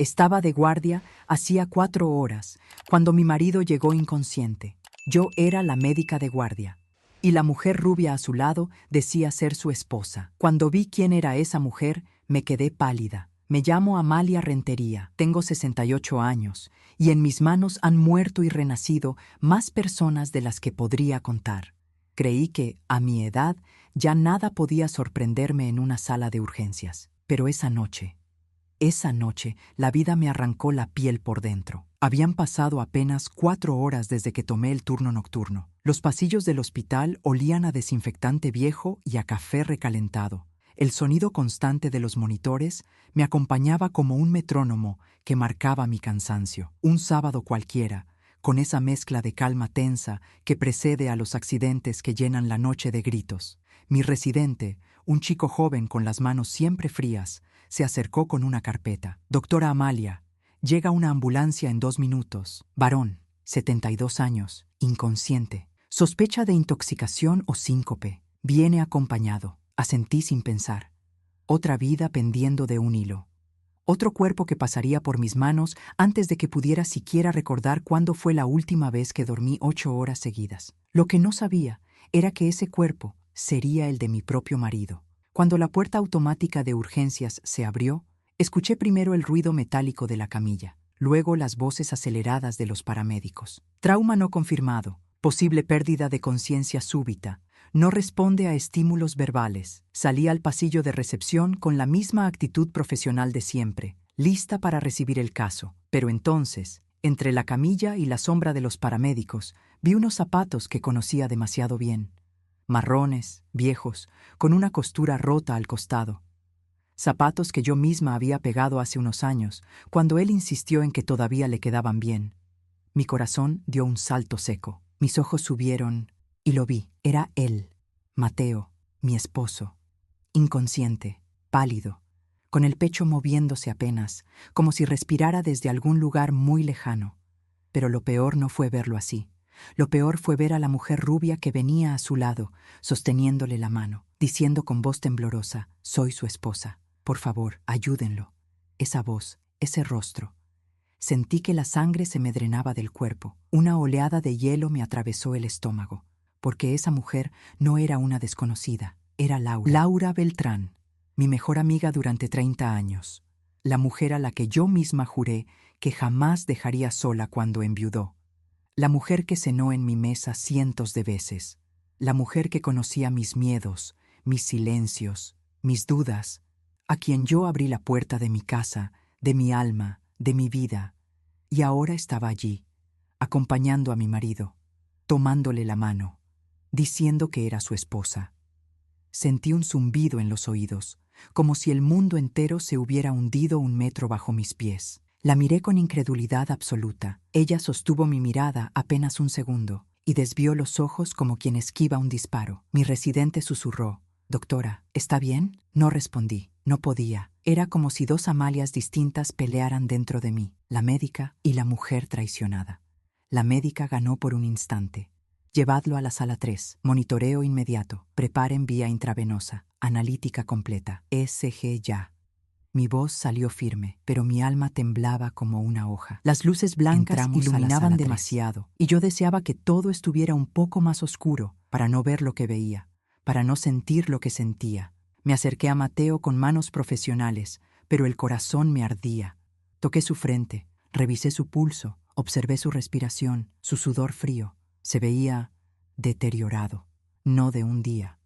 Estaba de guardia hacía 4 horas, cuando mi marido llegó inconsciente. Yo era la médica de guardia, y la mujer rubia a su lado decía ser su esposa. Cuando vi quién era esa mujer, me quedé pálida. Me llamo Amalia Rentería, tengo 68 años, y en mis manos han muerto y renacido más personas de las que podría contar. Creí que, a mi edad, ya nada podía sorprenderme en una sala de urgencias. Pero esa noche, la vida me arrancó la piel por dentro. Habían pasado apenas 4 horas desde que tomé el turno nocturno. Los pasillos del hospital olían a desinfectante viejo y a café recalentado. El sonido constante de los monitores me acompañaba como un metrónomo que marcaba mi cansancio. Un sábado cualquiera, con esa mezcla de calma tensa que precede a los accidentes que llenan la noche de gritos. Mi residente, un chico joven con las manos siempre frías, se acercó con una carpeta. Doctora Amalia, llega una ambulancia en 2 minutos. Varón, 72 años, inconsciente. Sospecha de intoxicación o síncope. Viene acompañado. Asentí sin pensar. Otra vida pendiendo de un hilo. Otro cuerpo que pasaría por mis manos antes de que pudiera siquiera recordar cuándo fue la última vez que dormí 8 horas seguidas. Lo que no sabía era que ese cuerpo sería el de mi propio marido. Cuando la puerta automática de urgencias se abrió, escuché primero el ruido metálico de la camilla, luego las voces aceleradas de los paramédicos. Trauma no confirmado, posible pérdida de conciencia súbita, no responde a estímulos verbales. Salí al pasillo de recepción con la misma actitud profesional de siempre, lista para recibir el caso. Pero entonces, entre la camilla y la sombra de los paramédicos, vi unos zapatos que conocía demasiado bien. Marrones, viejos, con una costura rota al costado. Zapatos que yo misma había pegado hace unos años, cuando él insistió en que todavía le quedaban bien. Mi corazón dio un salto seco. Mis ojos subieron y lo vi. Era él, Mateo, mi esposo, inconsciente, pálido, con el pecho moviéndose apenas, como si respirara desde algún lugar muy lejano. Pero lo peor no fue verlo así. Lo peor fue ver a la mujer rubia que venía a su lado, sosteniéndole la mano, diciendo con voz temblorosa: «Soy su esposa. Por favor, ayúdenlo». Esa voz, ese rostro. Sentí que la sangre se me drenaba del cuerpo. Una oleada de hielo me atravesó el estómago, porque esa mujer no era una desconocida, era Laura. Laura Beltrán, mi mejor amiga durante 30 años. La mujer a la que yo misma juré que jamás dejaría sola cuando enviudó. La mujer que cenó en mi mesa cientos de veces. La mujer que conocía mis miedos, mis silencios, mis dudas. A quien yo abrí la puerta de mi casa, de mi alma, de mi vida. Y ahora estaba allí, acompañando a mi marido, tomándole la mano, diciendo que era su esposa. Sentí un zumbido en los oídos, como si el mundo entero se hubiera hundido 1 metro bajo mis pies. La miré con incredulidad absoluta. Ella sostuvo mi mirada apenas 1 segundo y desvió los ojos como quien esquiva un disparo. Mi residente susurró: «Doctora, ¿está bien?». No respondí. No podía. Era como si 2 Amalias distintas pelearan dentro de mí, la médica y la mujer traicionada. La médica ganó por un instante. «Llevadlo a la sala 3. Monitoreo inmediato. Preparen vía intravenosa. Analítica completa. ECG ya». Mi voz salió firme, pero mi alma temblaba como una hoja. Las luces blancas iluminaban demasiado, y yo deseaba que todo estuviera un poco más oscuro para no ver lo que veía, para no sentir lo que sentía. Me acerqué a Mateo con manos profesionales, pero el corazón me ardía. Toqué su frente, revisé su pulso, observé su respiración, su sudor frío. Se veía deteriorado, no de un día,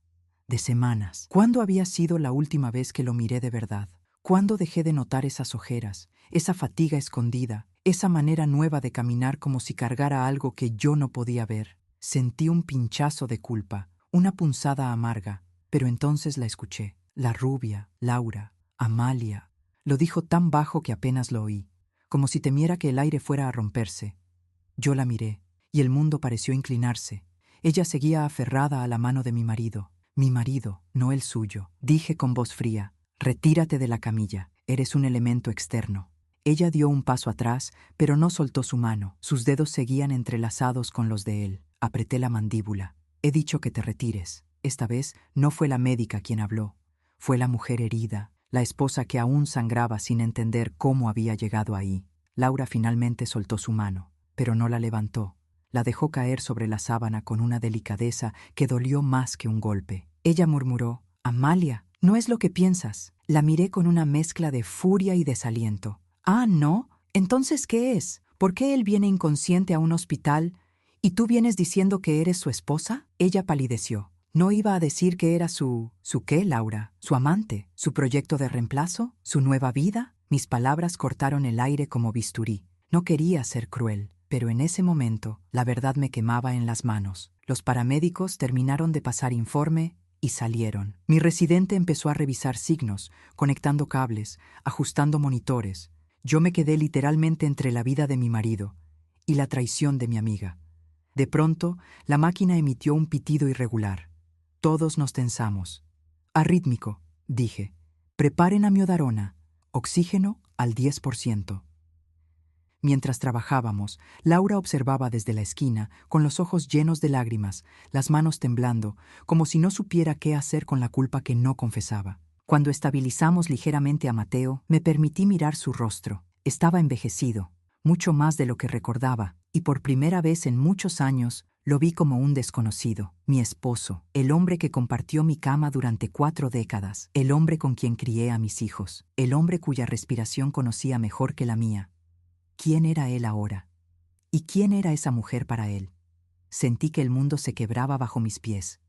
de semanas. ¿Cuándo había sido la última vez que lo miré de verdad? ¿Cuándo dejé de notar esas ojeras, esa fatiga escondida, esa manera nueva de caminar como si cargara algo que yo no podía ver? Sentí un pinchazo de culpa, una punzada amarga, pero entonces la escuché. La rubia, Laura, Amalia. Lo dijo tan bajo que apenas lo oí, como si temiera que el aire fuera a romperse. Yo la miré, y el mundo pareció inclinarse. Ella seguía aferrada a la mano de mi marido, no el suyo. Dije con voz fría: «Retírate de la camilla, eres un elemento externo». Ella dio un paso atrás, pero no soltó su mano. Sus dedos seguían entrelazados con los de él. Apreté la mandíbula. «He dicho que te retires». Esta vez no fue la médica quien habló. Fue la mujer herida, la esposa que aún sangraba sin entender cómo había llegado ahí. Laura finalmente soltó su mano, pero no la levantó. La dejó caer sobre la sábana con una delicadeza que dolió más que un golpe. Ella murmuró: «Amalia, no es lo que piensas». La miré con una mezcla de furia y desaliento. «Ah, ¿no? Entonces, ¿qué es? ¿Por qué él viene inconsciente a un hospital y tú vienes diciendo que eres su esposa?» Ella palideció. ¿No iba a decir que era ¿Su qué, Laura? ¿Su amante? ¿Su proyecto de reemplazo? ¿Su nueva vida? Mis palabras cortaron el aire como bisturí. No quería ser cruel, pero en ese momento la verdad me quemaba en las manos. Los paramédicos terminaron de pasar informe y salieron. Mi residente empezó a revisar signos, conectando cables, ajustando monitores. Yo me quedé literalmente entre la vida de mi marido y la traición de mi amiga. De pronto, la máquina emitió un pitido irregular. Todos nos tensamos. «Arrítmico», dije. «Preparen amiodarona. Oxígeno al 10%. Mientras trabajábamos, Laura observaba desde la esquina, con los ojos llenos de lágrimas, las manos temblando, como si no supiera qué hacer con la culpa que no confesaba. Cuando estabilizamos ligeramente a Mateo, me permití mirar su rostro. Estaba envejecido, mucho más de lo que recordaba, y por primera vez en muchos años lo vi como un desconocido, mi esposo, el hombre que compartió mi cama durante 4 décadas, el hombre con quien crié a mis hijos, el hombre cuya respiración conocía mejor que la mía. ¿Quién era él ahora? ¿Y quién era esa mujer para él? Sentí que el mundo se quebraba bajo mis pies.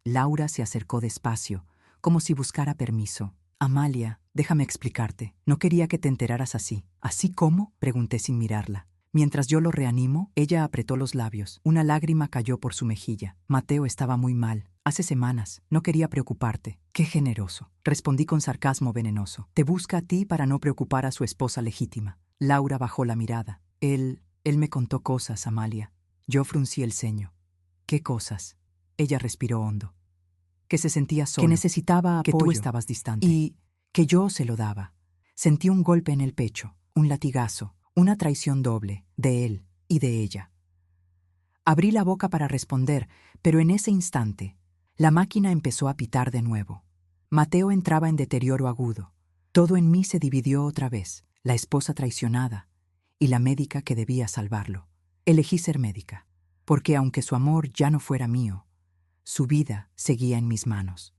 Laura se acercó despacio, como si buscara permiso. «Amalia, déjame explicarte. No quería que te enteraras así». «¿Así cómo?», pregunté sin mirarla. Mientras yo lo reanimo, ella apretó los labios. Una lágrima cayó por su mejilla. «Mateo estaba muy mal. Hace semanas. No quería preocuparte». «Qué generoso», respondí con sarcasmo venenoso. «Te busca a ti para no preocupar a su esposa legítima». Laura bajó la mirada. Él me contó cosas, Amalia». Yo fruncí el ceño. «¿Qué cosas?». Ella respiró hondo. «Que se sentía solo, que necesitaba que apoyo, tú estabas distante y que yo se lo daba». Sentí un golpe en el pecho, un latigazo, una traición doble, de él y de ella. Abrí la boca para responder, pero en ese instante, la máquina empezó a pitar de nuevo. Mateo entraba en deterioro agudo. Todo en mí se dividió otra vez, la esposa traicionada y la médica que debía salvarlo. Elegí ser médica, porque aunque su amor ya no fuera mío, su vida seguía en mis manos.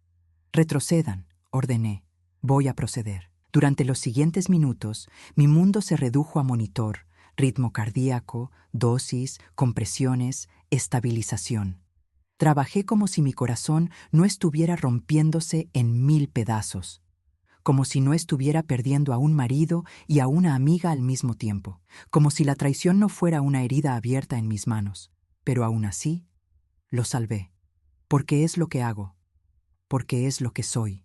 «Retrocedan», ordené. «Voy a proceder». Durante los siguientes minutos, mi mundo se redujo a monitor, ritmo cardíaco, dosis, compresiones, estabilización. Trabajé como si mi corazón no estuviera rompiéndose en 1000 pedazos, como si no estuviera perdiendo a un marido y a una amiga al mismo tiempo, como si la traición no fuera una herida abierta en mis manos. Pero aún así, lo salvé, porque es lo que hago, porque es lo que soy.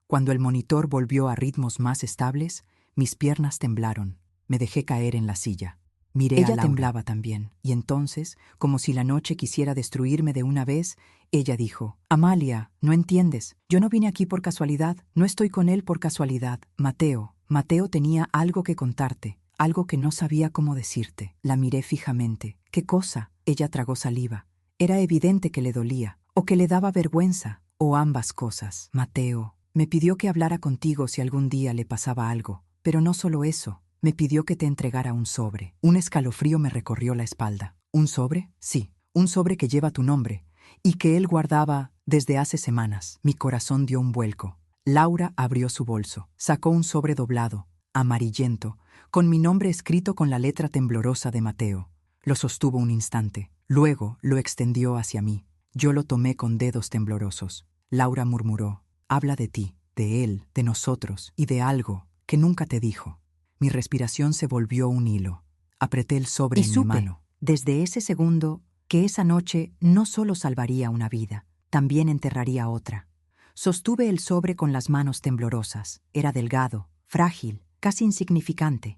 Cuando el monitor volvió a ritmos más estables, mis piernas temblaron. Me dejé caer en la silla. Miré a ella Laura. Temblaba también, y entonces, como si la noche quisiera destruirme de una vez, ella dijo: «Amalia, no entiendes. Yo no vine aquí por casualidad. No estoy con él por casualidad. Mateo tenía algo que contarte, algo que no sabía cómo decirte». La miré fijamente. «¿Qué cosa?». Ella tragó saliva. Era evidente que le dolía, o que le daba vergüenza, o ambas cosas. «Mateo me pidió que hablara contigo si algún día le pasaba algo, pero no solo eso. Me pidió que te entregara un sobre». Un escalofrío me recorrió la espalda. «¿Un sobre?». «Sí, un sobre que lleva tu nombre y que él guardaba desde hace semanas». Mi corazón dio un vuelco. Laura abrió su bolso, sacó un sobre doblado, amarillento, con mi nombre escrito con la letra temblorosa de Mateo. Lo sostuvo un instante, luego lo extendió hacia mí. Yo lo tomé con dedos temblorosos. Laura murmuró: «Habla de ti, de él, de nosotros y de algo que nunca te dijo». Mi respiración se volvió un hilo. Apreté el sobre y en mi supe, mano. desde ese segundo, que esa noche no solo salvaría una vida, también enterraría otra. Sostuve el sobre con las manos temblorosas. Era delgado, frágil, casi insignificante.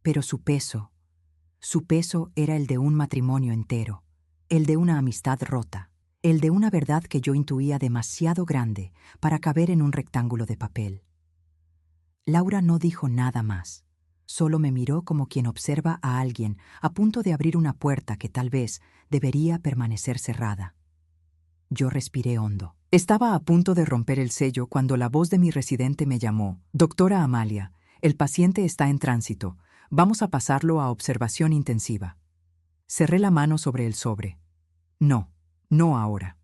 Pero su peso era el de un matrimonio entero, el de una amistad rota, el de una verdad que yo intuía demasiado grande para caber en un rectángulo de papel. Laura no dijo nada más. Solo me miró como quien observa a alguien a punto de abrir una puerta que tal vez debería permanecer cerrada. Yo respiré hondo. Estaba a punto de romper el sello cuando la voz de mi residente me llamó. Doctora Amalia, el paciente está en tránsito. Vamos a pasarlo a observación intensiva. Cerré la mano sobre el sobre. No, no ahora.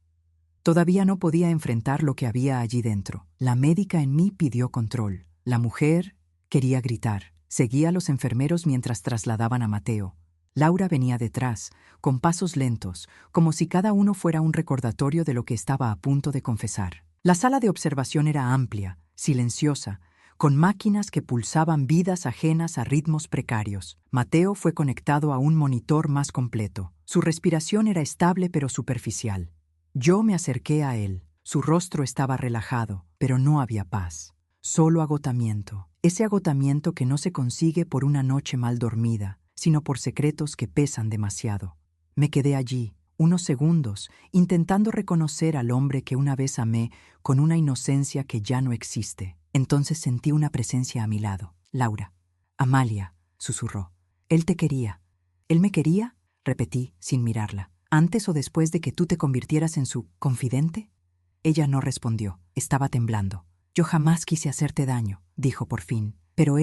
Todavía no podía enfrentar lo que había allí dentro. La médica en mí pidió control. La mujer quería gritar. Seguía a los enfermeros mientras trasladaban a Mateo. Laura venía detrás, con pasos lentos, como si cada uno fuera un recordatorio de lo que estaba a punto de confesar. La sala de observación era amplia, silenciosa, con máquinas que pulsaban vidas ajenas a ritmos precarios. Mateo fue conectado a un monitor más completo. Su respiración era estable pero superficial. Yo me acerqué a él. Su rostro estaba relajado, pero no había paz. Solo agotamiento. Ese agotamiento que no se consigue por una noche mal dormida, sino por secretos que pesan demasiado. Me quedé allí, unos segundos, intentando reconocer al hombre que una vez amé con una inocencia que ya no existe. Entonces sentí una presencia a mi lado. Laura. Amalia, susurró. Él te quería. ¿Él me quería? Repetí, sin mirarla. ¿Antes o después de que tú te convirtieras en su confidente? Ella no respondió. Estaba temblando. Yo jamás quise hacerte daño, dijo por fin. Pero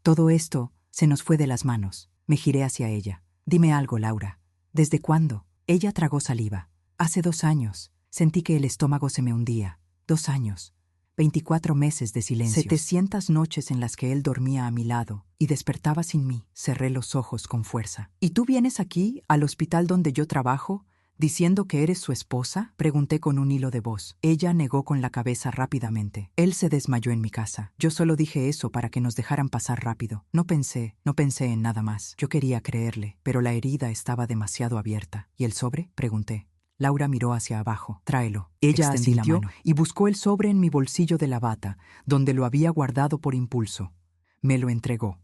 todo esto, se nos fue de las manos. Me giré hacia ella. Dime algo, Laura. ¿Desde cuándo? Ella tragó saliva. Hace 2 años. Sentí que el estómago se me hundía. 2 años. 24 meses de silencio. 700 noches en las que él dormía a mi lado y despertaba sin mí. Cerré los ojos con fuerza. ¿Y tú vienes aquí, al hospital donde yo trabajo, diciendo que eres su esposa? Pregunté con un hilo de voz. Ella negó con la cabeza rápidamente. Él se desmayó en mi casa. Yo solo dije eso para que nos dejaran pasar rápido. No pensé en nada más. Yo quería creerle, pero la herida estaba demasiado abierta. ¿Y el sobre? Pregunté. Laura miró hacia abajo. Tráelo. Ella asintió y buscó el sobre en mi bolsillo de la bata, donde lo había guardado por impulso. Me lo entregó.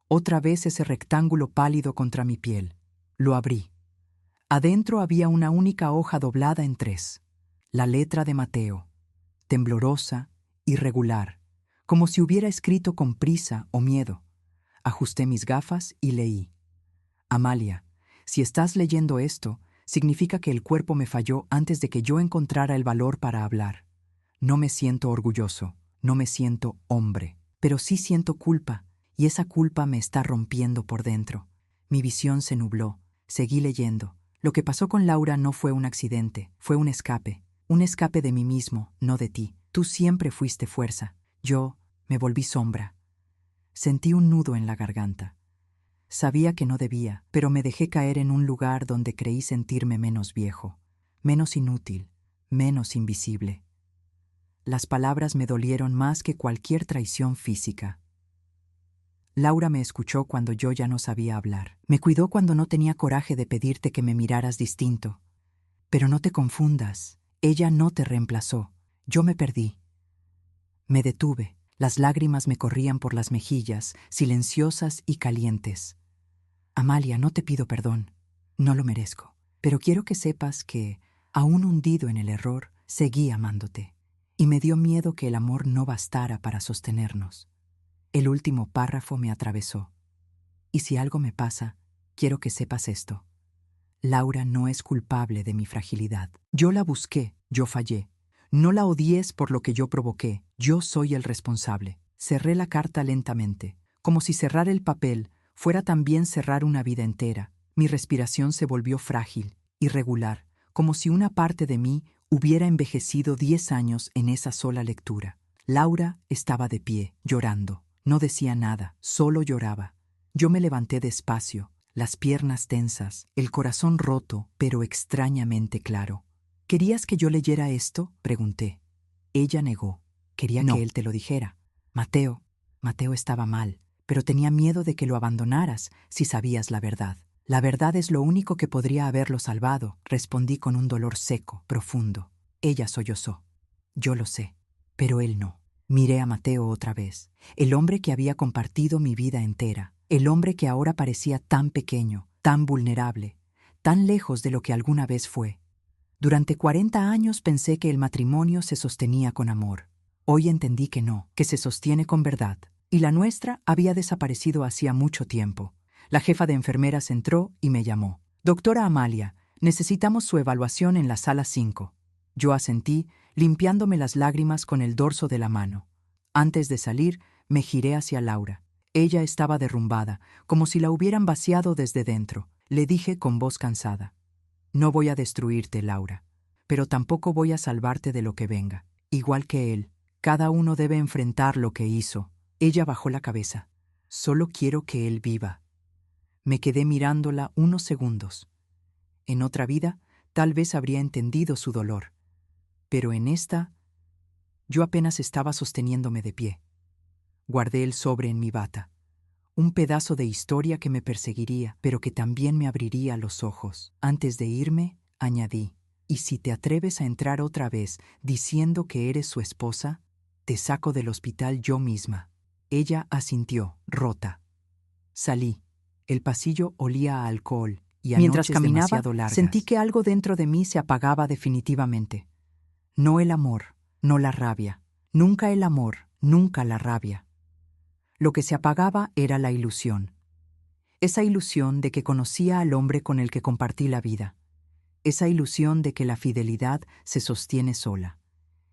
Otra vez ese rectángulo pálido contra mi piel. Lo abrí. Adentro había una única hoja doblada en 3. La letra de Mateo. Temblorosa, irregular, como si hubiera escrito con prisa o miedo. Ajusté mis gafas y leí. Amalia, si estás leyendo esto, significa que el cuerpo me falló antes de que yo encontrara el valor para hablar. No me siento orgulloso, no me siento hombre, pero sí siento culpa, y esa culpa me está rompiendo por dentro. Mi visión se nubló, seguí leyendo. Lo que pasó con Laura no fue un accidente, fue un escape de mí mismo, no de ti. Tú siempre fuiste fuerza. Yo me volví sombra. Sentí un nudo en la garganta. Sabía que no debía, pero me dejé caer en un lugar donde creí sentirme menos viejo, menos inútil, menos invisible. Las palabras me dolieron más que cualquier traición física. Laura me escuchó cuando yo ya no sabía hablar. Me cuidó cuando no tenía coraje de pedirte que me miraras distinto. Pero no te confundas, ella no te reemplazó. Yo me perdí. Me detuve. Las lágrimas me corrían por las mejillas, silenciosas y calientes. Amalia, no te pido perdón. No lo merezco. Pero quiero que sepas que, aún hundido en el error, seguí amándote. Y me dio miedo que el amor no bastara para sostenernos. El último párrafo me atravesó. Y si algo me pasa, quiero que sepas esto. Laura no es culpable de mi fragilidad. Yo la busqué, yo fallé. No la odies por lo que yo provoqué, yo soy el responsable. Cerré la carta lentamente, como si cerrar el papel fuera también cerrar una vida entera. Mi respiración se volvió frágil, irregular, como si una parte de mí hubiera envejecido 10 años en esa sola lectura. Laura estaba de pie, llorando. No decía nada, solo lloraba. Yo me levanté despacio, las piernas tensas, el corazón roto, pero extrañamente claro. ¿Querías que yo leyera esto?, pregunté. Ella negó. Quería que él te lo dijera. Mateo estaba mal, pero tenía miedo de que lo abandonaras si sabías la verdad. La verdad es lo único que podría haberlo salvado, respondí con un dolor seco, profundo. Ella sollozó. Yo lo sé, pero él no. Miré a Mateo otra vez, el hombre que había compartido mi vida entera, el hombre que ahora parecía tan pequeño, tan vulnerable, tan lejos de lo que alguna vez fue. Durante 40 años pensé que el matrimonio se sostenía con amor. Hoy entendí que no, que se sostiene con verdad. Y la nuestra había desaparecido hacía mucho tiempo. La jefa de enfermeras entró y me llamó. Doctora Amalia, necesitamos su evaluación en la sala 5. Yo asentí, limpiándome las lágrimas con el dorso de la mano. Antes de salir, me giré hacia Laura. Ella estaba derrumbada, como si la hubieran vaciado desde dentro. Le dije con voz cansada: «No voy a destruirte, Laura, pero tampoco voy a salvarte de lo que venga. Igual que él, cada uno debe enfrentar lo que hizo». Ella bajó la cabeza. «Solo quiero que él viva». Me quedé mirándola unos segundos. En otra vida, tal vez habría entendido su dolor. Pero en esta, yo apenas estaba sosteniéndome de pie. Guardé el sobre en mi bata. Un pedazo de historia que me perseguiría, pero que también me abriría los ojos. Antes de irme, añadí: «Y si te atreves a entrar otra vez diciendo que eres su esposa, te saco del hospital yo misma». Ella asintió, rota. Salí. El pasillo olía a alcohol y a Mientras noches caminaba, demasiado largas. sentí que algo dentro de mí se apagaba definitivamente. No el amor, no la rabia. Nunca el amor, nunca la rabia. Lo que se apagaba era la ilusión. Esa ilusión de que conocía al hombre con el que compartí la vida. Esa ilusión de que la fidelidad se sostiene sola.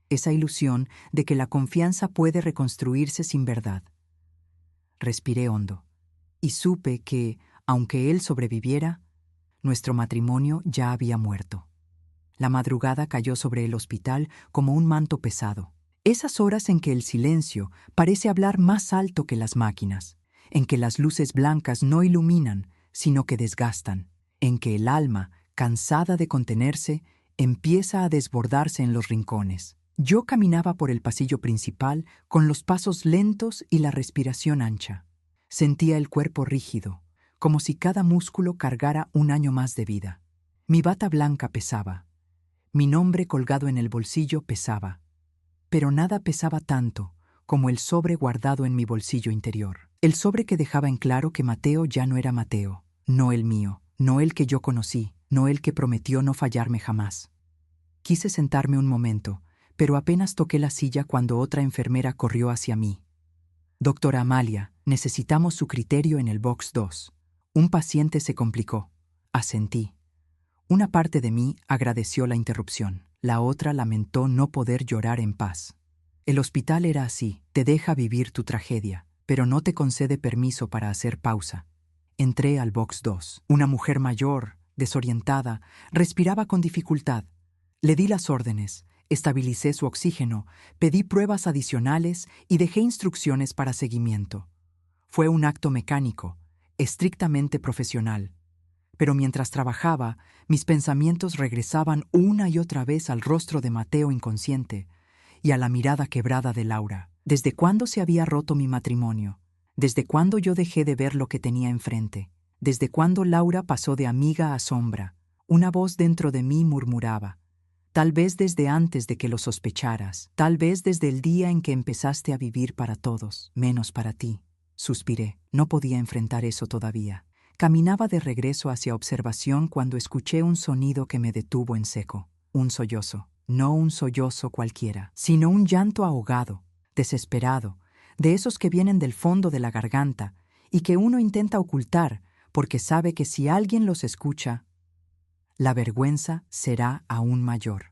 Esa ilusión de que la confianza puede reconstruirse sin verdad. Respiré hondo y supe que, aunque él sobreviviera, nuestro matrimonio ya había muerto. La madrugada cayó sobre el hospital como un manto pesado. Esas horas en que el silencio parece hablar más alto que las máquinas, en que las luces blancas no iluminan, sino que desgastan, en que el alma, cansada de contenerse, empieza a desbordarse en los rincones. Yo caminaba por el pasillo principal con los pasos lentos y la respiración ancha. Sentía el cuerpo rígido, como si cada músculo cargara un año más de vida. Mi bata blanca pesaba. Mi nombre colgado en el bolsillo pesaba. Pero nada pesaba tanto como el sobre guardado en mi bolsillo interior. El sobre que dejaba en claro que Mateo ya no era Mateo, no el mío, no el que yo conocí, no el que prometió no fallarme jamás. Quise sentarme un momento, pero apenas toqué la silla cuando otra enfermera corrió hacia mí. «Doctora Amalia, necesitamos su criterio en el box 2. Un paciente se complicó». Asentí. Una parte de mí agradeció la interrupción. La otra lamentó no poder llorar en paz. El hospital era así, te deja vivir tu tragedia, pero no te concede permiso para hacer pausa. Entré al box 2. Una mujer mayor, desorientada, respiraba con dificultad. Le di las órdenes, estabilicé su oxígeno, pedí pruebas adicionales y dejé instrucciones para seguimiento. Fue un acto mecánico, estrictamente profesional. Pero mientras trabajaba, mis pensamientos regresaban una y otra vez al rostro de Mateo inconsciente y a la mirada quebrada de Laura. ¿Desde cuándo se había roto mi matrimonio? ¿Desde cuándo yo dejé de ver lo que tenía enfrente? ¿Desde cuándo Laura pasó de amiga a sombra? Una voz dentro de mí murmuraba: «Tal vez desde antes de que lo sospecharas, tal vez desde el día en que empezaste a vivir para todos, menos para ti». Suspiré. No podía enfrentar eso todavía. Caminaba de regreso hacia observación cuando escuché un sonido que me detuvo en seco. Un sollozo. No un sollozo cualquiera, sino un llanto ahogado, desesperado, de esos que vienen del fondo de la garganta y que uno intenta ocultar porque sabe que si alguien los escucha, la vergüenza será aún mayor.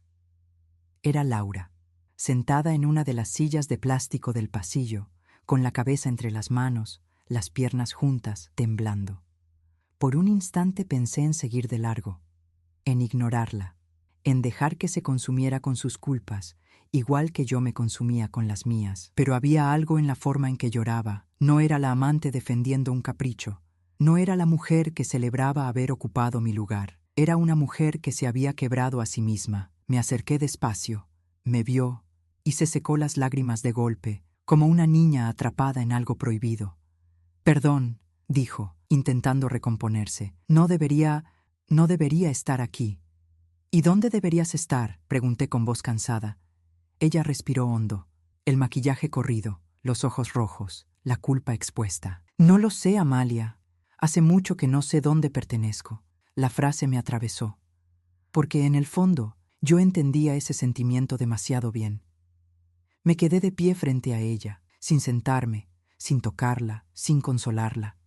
Era Laura, sentada en una de las sillas de plástico del pasillo, con la cabeza entre las manos, las piernas juntas, temblando. Por un instante pensé en seguir de largo, en ignorarla, en dejar que se consumiera con sus culpas, igual que yo me consumía con las mías. Pero había algo en la forma en que lloraba. No era la amante defendiendo un capricho. No era la mujer que celebraba haber ocupado mi lugar. Era una mujer que se había quebrado a sí misma. Me acerqué despacio, me vio y se secó las lágrimas de golpe, como una niña atrapada en algo prohibido. «Perdón», dijo, intentando recomponerse. No debería estar aquí». «¿Y dónde deberías estar?», pregunté con voz cansada. Ella respiró hondo, el maquillaje corrido, los ojos rojos, la culpa expuesta. «No lo sé, Amalia. Hace mucho que no sé dónde pertenezco». La frase me atravesó, porque en el fondo yo entendía ese sentimiento demasiado bien. Me quedé de pie frente a ella, sin sentarme, sin tocarla, sin consolarla,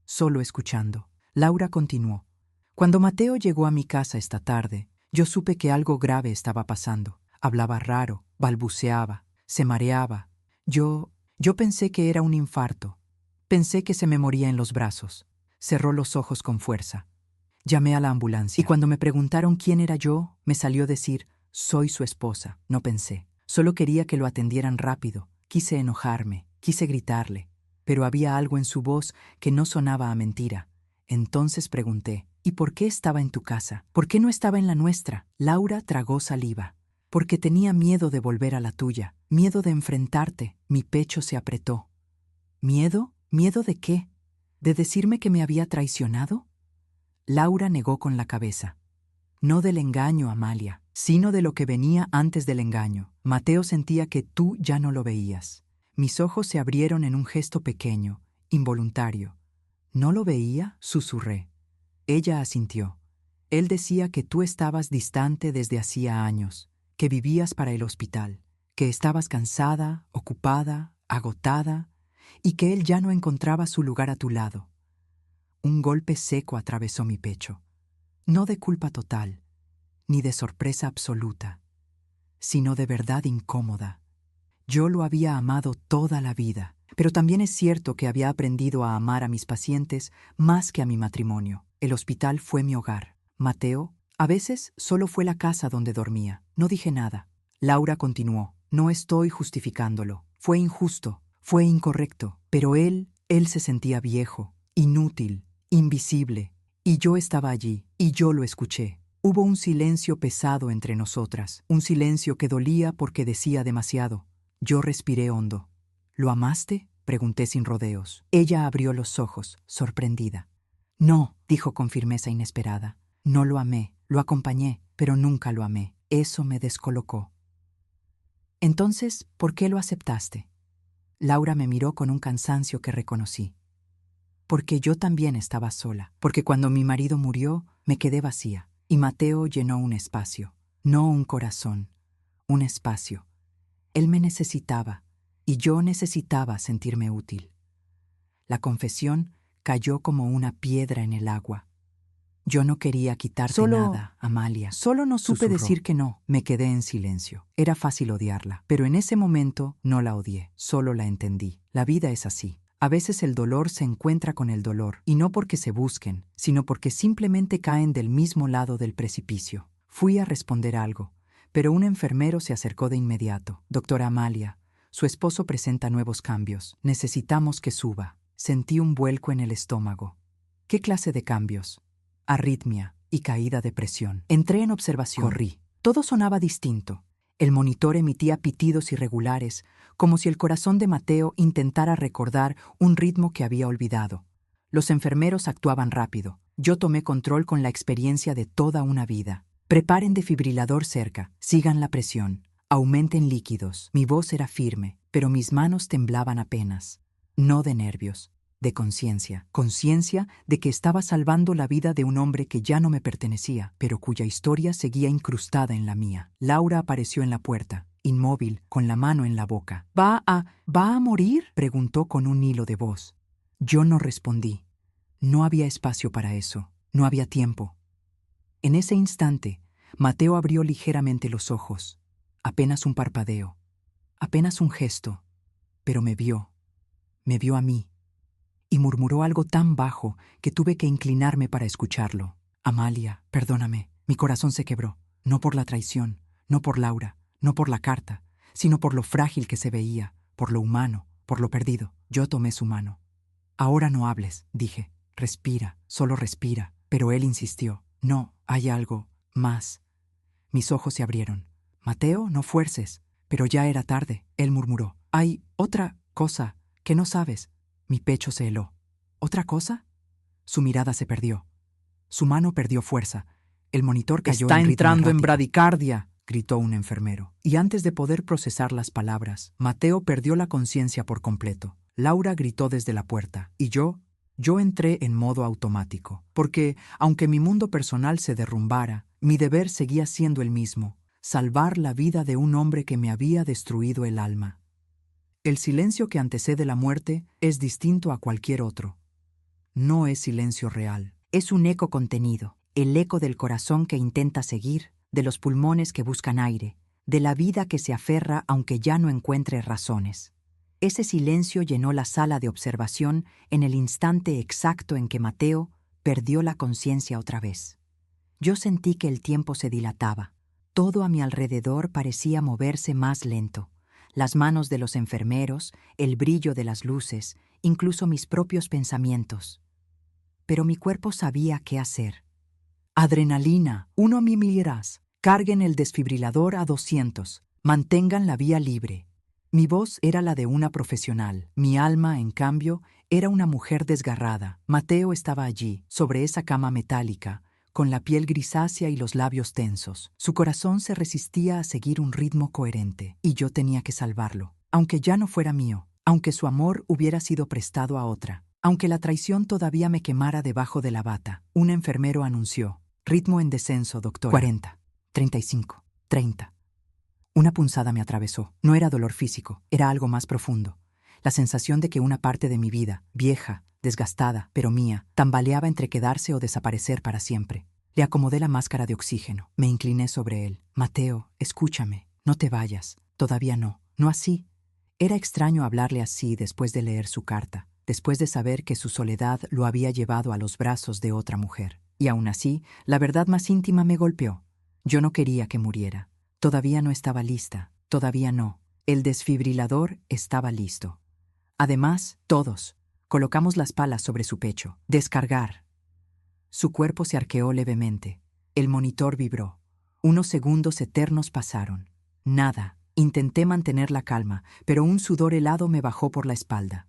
solo escuchando. Laura continuó: «Cuando Mateo llegó a mi casa esta tarde, yo supe que algo grave estaba pasando. Hablaba raro, balbuceaba, se mareaba. Yo pensé que era un infarto. Pensé que se me moría en los brazos. Cerró los ojos con fuerza. Llamé a la ambulancia. Y cuando me preguntaron quién era yo, me salió decir, soy su esposa. No pensé. Solo quería que lo atendieran rápido. Quise enojarme, quise gritarle. Pero había algo en su voz que no sonaba a mentira. Entonces pregunté, ¿y por qué estaba en tu casa? ¿Por qué no estaba en la nuestra? Laura tragó saliva. Porque tenía miedo de volver a la tuya, miedo de enfrentarte. Mi pecho se apretó. ¿Miedo? ¿Miedo de qué? ¿De decirme que me había traicionado? Laura negó con la cabeza. No del engaño, Amalia, sino de lo que venía antes del engaño. Mateo sentía que tú ya no lo veías. Mis ojos se abrieron en un gesto pequeño, involuntario. ¿No lo veía?, susurré. Ella asintió. Él decía que tú estabas distante desde hacía años, que vivías para el hospital, que estabas cansada, ocupada, agotada, y que él ya no encontraba su lugar a tu lado. Un golpe seco atravesó mi pecho. No de culpa total, ni de sorpresa absoluta, sino de verdad incómoda. Yo lo había amado toda la vida, pero también es cierto que había aprendido a amar a mis pacientes más que a mi matrimonio. El hospital fue mi hogar. Mateo, a veces solo fue la casa donde dormía. No dije nada. Laura continuó. No estoy justificándolo. Fue injusto, fue incorrecto, pero él se sentía viejo, inútil, invisible, y yo estaba allí, y yo lo escuché. Hubo un silencio pesado entre nosotras, un silencio que dolía porque decía demasiado. Yo respiré hondo. ¿Lo amaste?, pregunté sin rodeos. Ella abrió los ojos, sorprendida. No, dijo con firmeza inesperada. No lo amé, lo acompañé, pero nunca lo amé. Eso me descolocó. Entonces, ¿por qué lo aceptaste? Laura me miró con un cansancio que reconocí. Porque yo también estaba sola, porque cuando mi marido murió, me quedé vacía, y Mateo llenó un espacio, no un corazón, un espacio. Él me necesitaba, y yo necesitaba sentirme útil. La confesión cayó como una piedra en el agua. Yo no quería quitarte nada, Amalia. Solo no supe decir que no. Me quedé en silencio. Era fácil odiarla, pero en ese momento no la odié, solo la entendí. La vida es así. A veces el dolor se encuentra con el dolor, y no porque se busquen, sino porque simplemente caen del mismo lado del precipicio. Fui a responder algo, pero un enfermero se acercó de inmediato. Doctora Amalia, su esposo presenta nuevos cambios. Necesitamos que suba. Sentí un vuelco en el estómago. ¿Qué clase de cambios? Arritmia y caída de presión. Entré en observación. Corrí. Todo sonaba distinto. El monitor emitía pitidos irregulares, como si el corazón de Mateo intentara recordar un ritmo que había olvidado. Los enfermeros actuaban rápido. Yo tomé control con la experiencia de toda una vida. Preparen defibrilador cerca, sigan la presión, aumenten líquidos. Mi voz era firme, pero mis manos temblaban apenas. No de nervios, de conciencia. Conciencia de que estaba salvando la vida de un hombre que ya no me pertenecía, pero cuya historia seguía incrustada en la mía. Laura apareció en la puerta, inmóvil, con la mano en la boca. ¿Va a morir?, preguntó con un hilo de voz. Yo no respondí. No había espacio para eso. No había tiempo. En ese instante, Mateo abrió ligeramente los ojos. Apenas un parpadeo. Apenas un gesto. Pero me vio. Me vio a mí. Y murmuró algo tan bajo que tuve que inclinarme para escucharlo. Amalia, perdóname, mi corazón se quebró. No por la traición, no por Laura, no por la carta, sino por lo frágil que se veía, por lo humano, por lo perdido. Yo tomé su mano. Ahora no hables, dije. Respira, solo respira. Pero él insistió. No, hay algo más. Mis ojos se abrieron. Mateo, no fuerces. Pero ya era tarde. Él murmuró. Hay otra cosa que no sabes. Mi pecho se heló. ¿Otra cosa? Su mirada se perdió. Su mano perdió fuerza. El monitor cayó en ritmo errático. Está entrando en bradicardia, gritó un enfermero. Y antes de poder procesar las palabras, Mateo perdió la conciencia por completo. Laura gritó desde la puerta. Y yo entré en modo automático. Porque, aunque mi mundo personal se derrumbara, mi deber seguía siendo el mismo: salvar la vida de un hombre que me había destruido el alma. El silencio que antecede la muerte es distinto a cualquier otro. No es silencio real. Es un eco contenido, el eco del corazón que intenta seguir, de los pulmones que buscan aire, de la vida que se aferra aunque ya no encuentre razones. Ese silencio llenó la sala de observación en el instante exacto en que Mateo perdió la conciencia otra vez. Yo sentí que el tiempo se dilataba. Todo a mi alrededor parecía moverse más lento. Las manos de los enfermeros, el brillo de las luces, incluso mis propios pensamientos. Pero mi cuerpo sabía qué hacer. Adrenalina, 1.000 mg. Carguen el desfibrilador a 200. Mantengan la vía libre. Mi voz era la de una profesional. Mi alma, en cambio, era una mujer desgarrada. Mateo estaba allí, sobre esa cama metálica, con la piel grisácea y los labios tensos. Su corazón se resistía a seguir un ritmo coherente, y yo tenía que salvarlo. Aunque ya no fuera mío, aunque su amor hubiera sido prestado a otra, aunque la traición todavía me quemara debajo de la bata, un enfermero anunció: ritmo en descenso, doctora. 40, 35, 30. Una punzada me atravesó. No era dolor físico, era algo más profundo. La sensación de que una parte de mi vida, vieja, desgastada, pero mía, tambaleaba entre quedarse o desaparecer para siempre. Le acomodé la máscara de oxígeno. Me incliné sobre él. Mateo, escúchame. No te vayas. Todavía no. No así. Era extraño hablarle así después de leer su carta, después de saber que su soledad lo había llevado a los brazos de otra mujer. Y aún así, la verdad más íntima me golpeó. Yo no quería que muriera. Todavía no estaba lista. Todavía no. El desfibrilador estaba listo. Además, todos colocamos las palas sobre su pecho. Descargar. Su cuerpo se arqueó levemente. El monitor vibró. Unos segundos eternos pasaron. Nada. Intenté mantener la calma, pero un sudor helado me bajó por la espalda.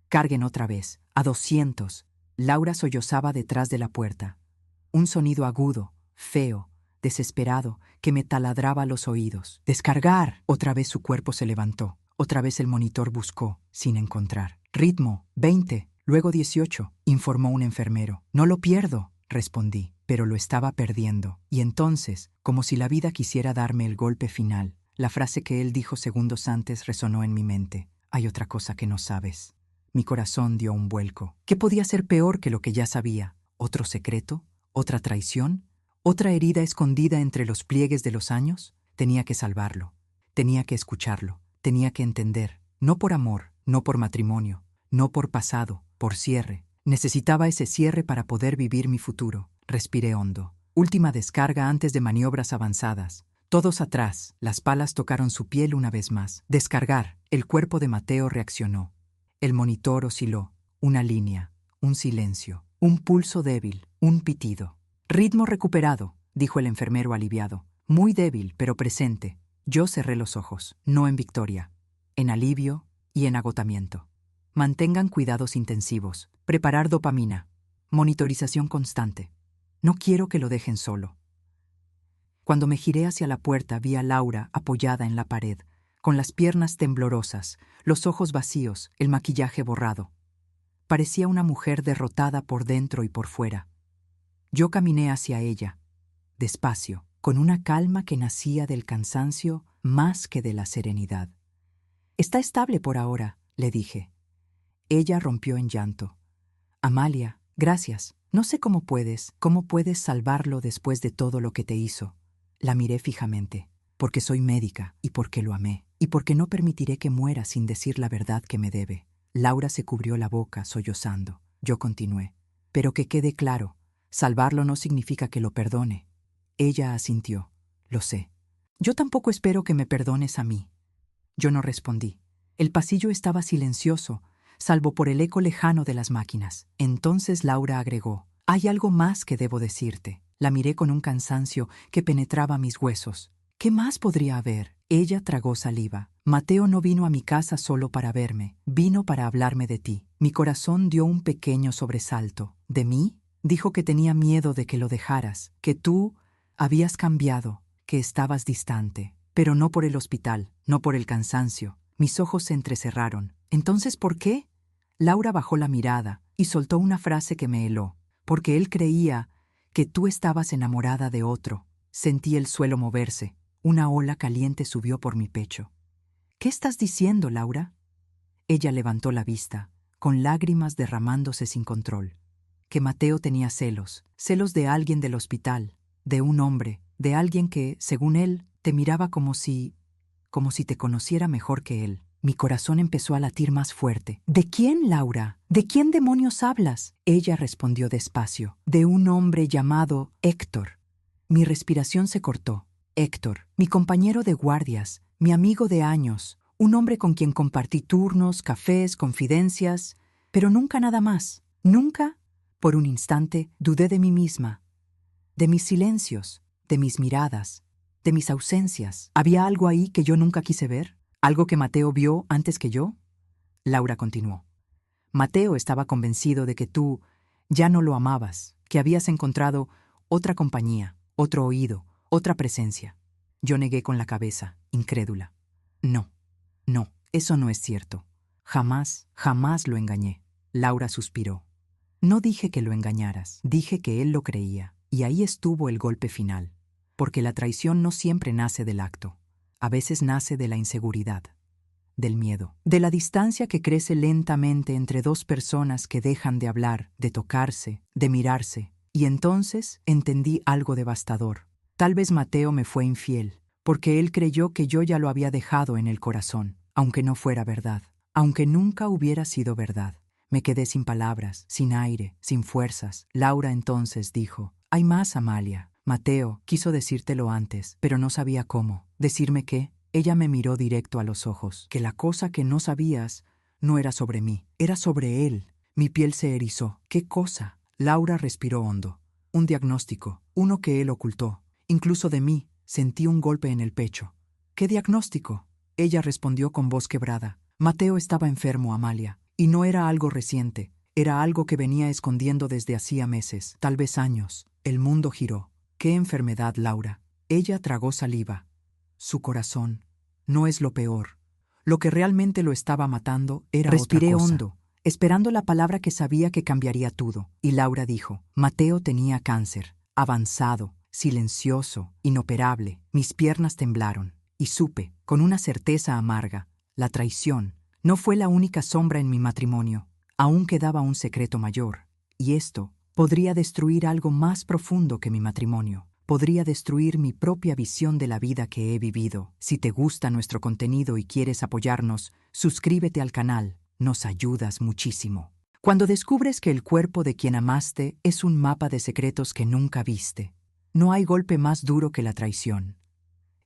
Carguen otra vez. A 200. Laura sollozaba detrás de la puerta. Un sonido agudo, feo, desesperado, que me taladraba los oídos. ¡Descargar! Otra vez su cuerpo se levantó. Otra vez el monitor buscó, sin encontrar. Ritmo, 20, luego 18, informó un enfermero. No lo pierdo, respondí, pero lo estaba perdiendo. Y entonces, como si la vida quisiera darme el golpe final, la frase que él dijo segundos antes resonó en mi mente. Hay otra cosa que no sabes. Mi corazón dio un vuelco. ¿Qué podía ser peor que lo que ya sabía? ¿Otro secreto? ¿Otra traición? ¿Otra herida escondida entre los pliegues de los años? Tenía que salvarlo. Tenía que escucharlo. Tenía que entender. No por amor, no por matrimonio, no por pasado, por cierre. Necesitaba ese cierre para poder vivir mi futuro. Respiré hondo. Última descarga antes de maniobras avanzadas. Todos atrás. Las palas tocaron su piel una vez más. Descargar. El cuerpo de Mateo reaccionó. El monitor osciló. Una línea. Un silencio. Un pulso débil. Un pitido. Ritmo recuperado, dijo el enfermero aliviado. Muy débil, pero presente. Yo cerré los ojos, no en victoria, en alivio y en agotamiento. Mantengan cuidados intensivos, preparar dopamina, monitorización constante. No quiero que lo dejen solo. Cuando me giré hacia la puerta vi a Laura apoyada en la pared, con las piernas temblorosas, los ojos vacíos, el maquillaje borrado. Parecía una mujer derrotada por dentro y por fuera. Yo caminé hacia ella, despacio, con una calma que nacía del cansancio más que de la serenidad. «Está estable por ahora», le dije. Ella rompió en llanto. «Amalia, gracias. No sé cómo puedes salvarlo después de todo lo que te hizo». La miré fijamente, porque soy médica y porque lo amé, y porque no permitiré que muera sin decir la verdad que me debe. Laura se cubrió la boca, sollozando. Yo continué. «Pero que quede claro, salvarlo no significa que lo perdone». Ella asintió. «Lo sé. Yo tampoco espero que me perdones a mí». Yo no respondí. El pasillo estaba silencioso, salvo por el eco lejano de las máquinas. Entonces Laura agregó: «Hay algo más que debo decirte». La miré con un cansancio que penetraba mis huesos. ¿Qué más podría haber? Ella tragó saliva. «Mateo no vino a mi casa solo para verme. Vino para hablarme de ti». Mi corazón dio un pequeño sobresalto. ¿De mí? Dijo que tenía miedo de que lo dejaras, que tú habías cambiado, que estabas distante. Pero no por el hospital, no por el cansancio. Mis ojos se entrecerraron. ¿Entonces por qué? Laura bajó la mirada y soltó una frase que me heló. Porque él creía que tú estabas enamorada de otro. Sentí el suelo moverse. Una ola caliente subió por mi pecho. ¿Qué estás diciendo, Laura? Ella levantó la vista, con lágrimas derramándose sin control. Que Mateo tenía celos de alguien del hospital, de un hombre, de alguien que, según él, Te miraba como si te conociera mejor que él. Mi corazón empezó a latir más fuerte. ¿De quién, Laura? ¿De quién demonios hablas? Ella respondió despacio. De un hombre llamado Héctor. Mi respiración se cortó. Héctor, mi compañero de guardias, mi amigo de años, un hombre con quien compartí turnos, cafés, confidencias, pero nunca nada más. Nunca, por un instante, dudé de mí misma, de mis silencios, de mis miradas, de mis ausencias. ¿Había algo ahí que yo nunca quise ver? ¿Algo que Mateo vio antes que yo? Laura continuó. Mateo estaba convencido de que tú ya no lo amabas, que habías encontrado otra compañía, otro oído, otra presencia. Yo negué con la cabeza, incrédula. No, no, eso no es cierto. Jamás, jamás lo engañé. Laura suspiró. No dije que lo engañaras, dije que él lo creía. Y ahí estuvo el golpe final. Porque la traición no siempre nace del acto. A veces nace de la inseguridad, del miedo, de la distancia que crece lentamente entre dos personas que dejan de hablar, de tocarse, de mirarse. Y entonces entendí algo devastador. Tal vez Mateo me fue infiel, porque él creyó que yo ya lo había dejado en el corazón, aunque no fuera verdad, aunque nunca hubiera sido verdad. Me quedé sin palabras, sin aire, sin fuerzas. Laura entonces dijo: «Hay más, Amalia. Mateo quiso decírtelo antes, pero no sabía cómo. ¿Decirme qué?» Ella me miró directo a los ojos. Que la cosa que no sabías no era sobre mí, era sobre él. Mi piel se erizó. ¿Qué cosa? Laura respiró hondo. Un diagnóstico, uno que él ocultó. Incluso de mí, sentí un golpe en el pecho. ¿Qué diagnóstico? Ella respondió con voz quebrada. Mateo estaba enfermo, Amalia. Y no era algo reciente, era algo que venía escondiendo desde hacía meses, tal vez años. El mundo giró. ¿Qué enfermedad, Laura? Ella tragó saliva. Su corazón. No es lo peor. Lo que realmente lo estaba matando era otra cosa. Respiré hondo, esperando la palabra que sabía que cambiaría todo. Y Laura dijo: Mateo tenía cáncer, avanzado, silencioso, inoperable. Mis piernas temblaron. Y supe, con una certeza amarga, la traición no fue la única sombra en mi matrimonio. Aún quedaba un secreto mayor. Y esto podría destruir algo más profundo que mi matrimonio. Podría destruir mi propia visión de la vida que he vivido. Si te gusta nuestro contenido y quieres apoyarnos, suscríbete al canal. Nos ayudas muchísimo. Cuando descubres que el cuerpo de quien amaste es un mapa de secretos que nunca viste, no hay golpe más duro que la traición.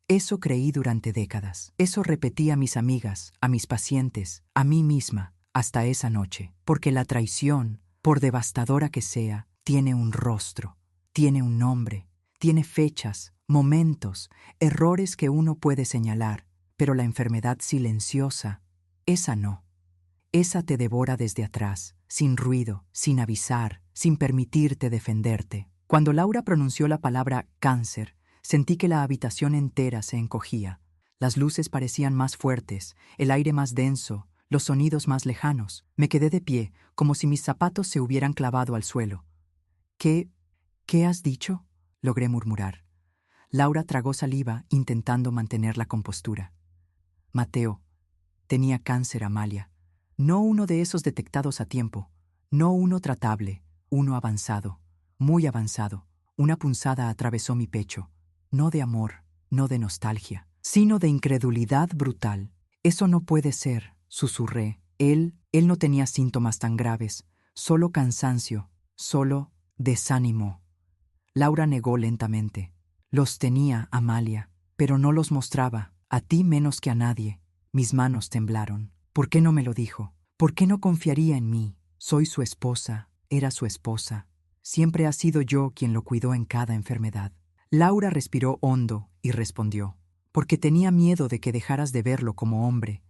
Eso creí durante décadas. Eso repetí a mis amigas, a mis pacientes, a mí misma, hasta esa noche. Porque la traición, por devastadora que sea, tiene un rostro, tiene un nombre, tiene fechas, momentos, errores que uno puede señalar. Pero la enfermedad silenciosa, esa no. Esa te devora desde atrás, sin ruido, sin avisar, sin permitirte defenderte. Cuando Laura pronunció la palabra cáncer, sentí que la habitación entera se encogía. Las luces parecían más fuertes, el aire más denso, los sonidos más lejanos. Me quedé de pie, como si mis zapatos se hubieran clavado al suelo. ¿Qué has dicho?», logré murmurar. Laura tragó saliva, intentando mantener la compostura. Mateo tenía cáncer, Amalia. No uno de esos detectados a tiempo, no uno tratable, uno avanzado, muy avanzado. Una punzada atravesó mi pecho. No de amor, no de nostalgia, sino de incredulidad brutal. «Eso no puede ser», susurré. Él no tenía síntomas tan graves, solo cansancio, solo desánimo. Laura negó lentamente. «Los tenía, Amalia, pero no los mostraba, a ti menos que a nadie». Mis manos temblaron. ¿Por qué no me lo dijo? ¿Por qué no confiaría en mí? Soy su esposa, era su esposa. Siempre ha sido yo quien lo cuidó en cada enfermedad. Laura respiró hondo y respondió: «Porque tenía miedo de que dejaras de verlo como hombre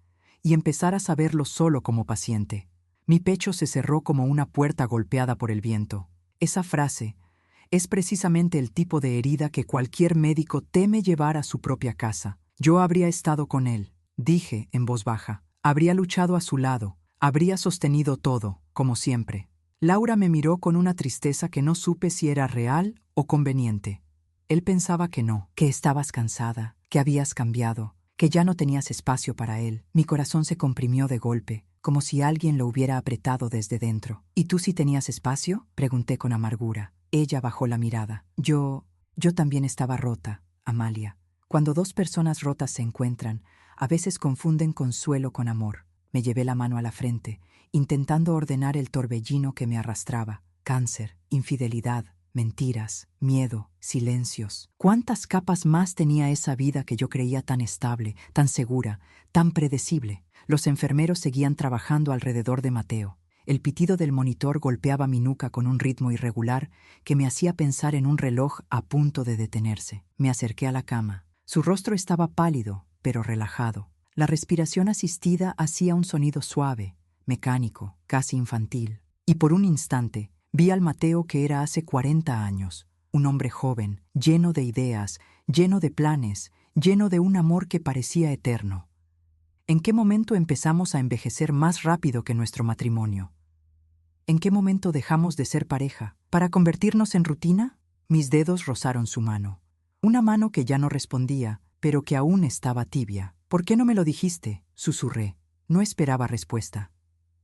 y empezaras a verlo solo como paciente». Mi pecho se cerró como una puerta golpeada por el viento. Esa frase es precisamente el tipo de herida que cualquier médico teme llevar a su propia casa. Yo habría estado con él, dije en voz baja. Habría luchado a su lado, habría sostenido todo, como siempre. Laura me miró con una tristeza que no supe si era real o conveniente. Él pensaba que no, que estabas cansada, que habías cambiado, que ya no tenías espacio para él. Mi corazón se comprimió de golpe, como si alguien lo hubiera apretado desde dentro. «¿Y tú sí tenías espacio?», pregunté con amargura. Ella bajó la mirada. Yo también estaba rota, Amalia. Cuando dos personas rotas se encuentran, a veces confunden consuelo con amor. Me llevé la mano a la frente, intentando ordenar el torbellino que me arrastraba. Cáncer, infidelidad, mentiras, miedo, silencios. ¿Cuántas capas más tenía esa vida que yo creía tan estable, tan segura, tan predecible? Los enfermeros seguían trabajando alrededor de Mateo. El pitido del monitor golpeaba mi nuca con un ritmo irregular que me hacía pensar en un reloj a punto de detenerse. Me acerqué a la cama. Su rostro estaba pálido, pero relajado. La respiración asistida hacía un sonido suave, mecánico, casi infantil. Y por un instante vi al Mateo que era hace 40 años, un hombre joven, lleno de ideas, lleno de planes, lleno de un amor que parecía eterno. ¿En qué momento empezamos a envejecer más rápido que nuestro matrimonio? ¿En qué momento dejamos de ser pareja para convertirnos en rutina? Mis dedos rozaron su mano. Una mano que ya no respondía, pero que aún estaba tibia. ¿Por qué no me lo dijiste?, susurré. No esperaba respuesta.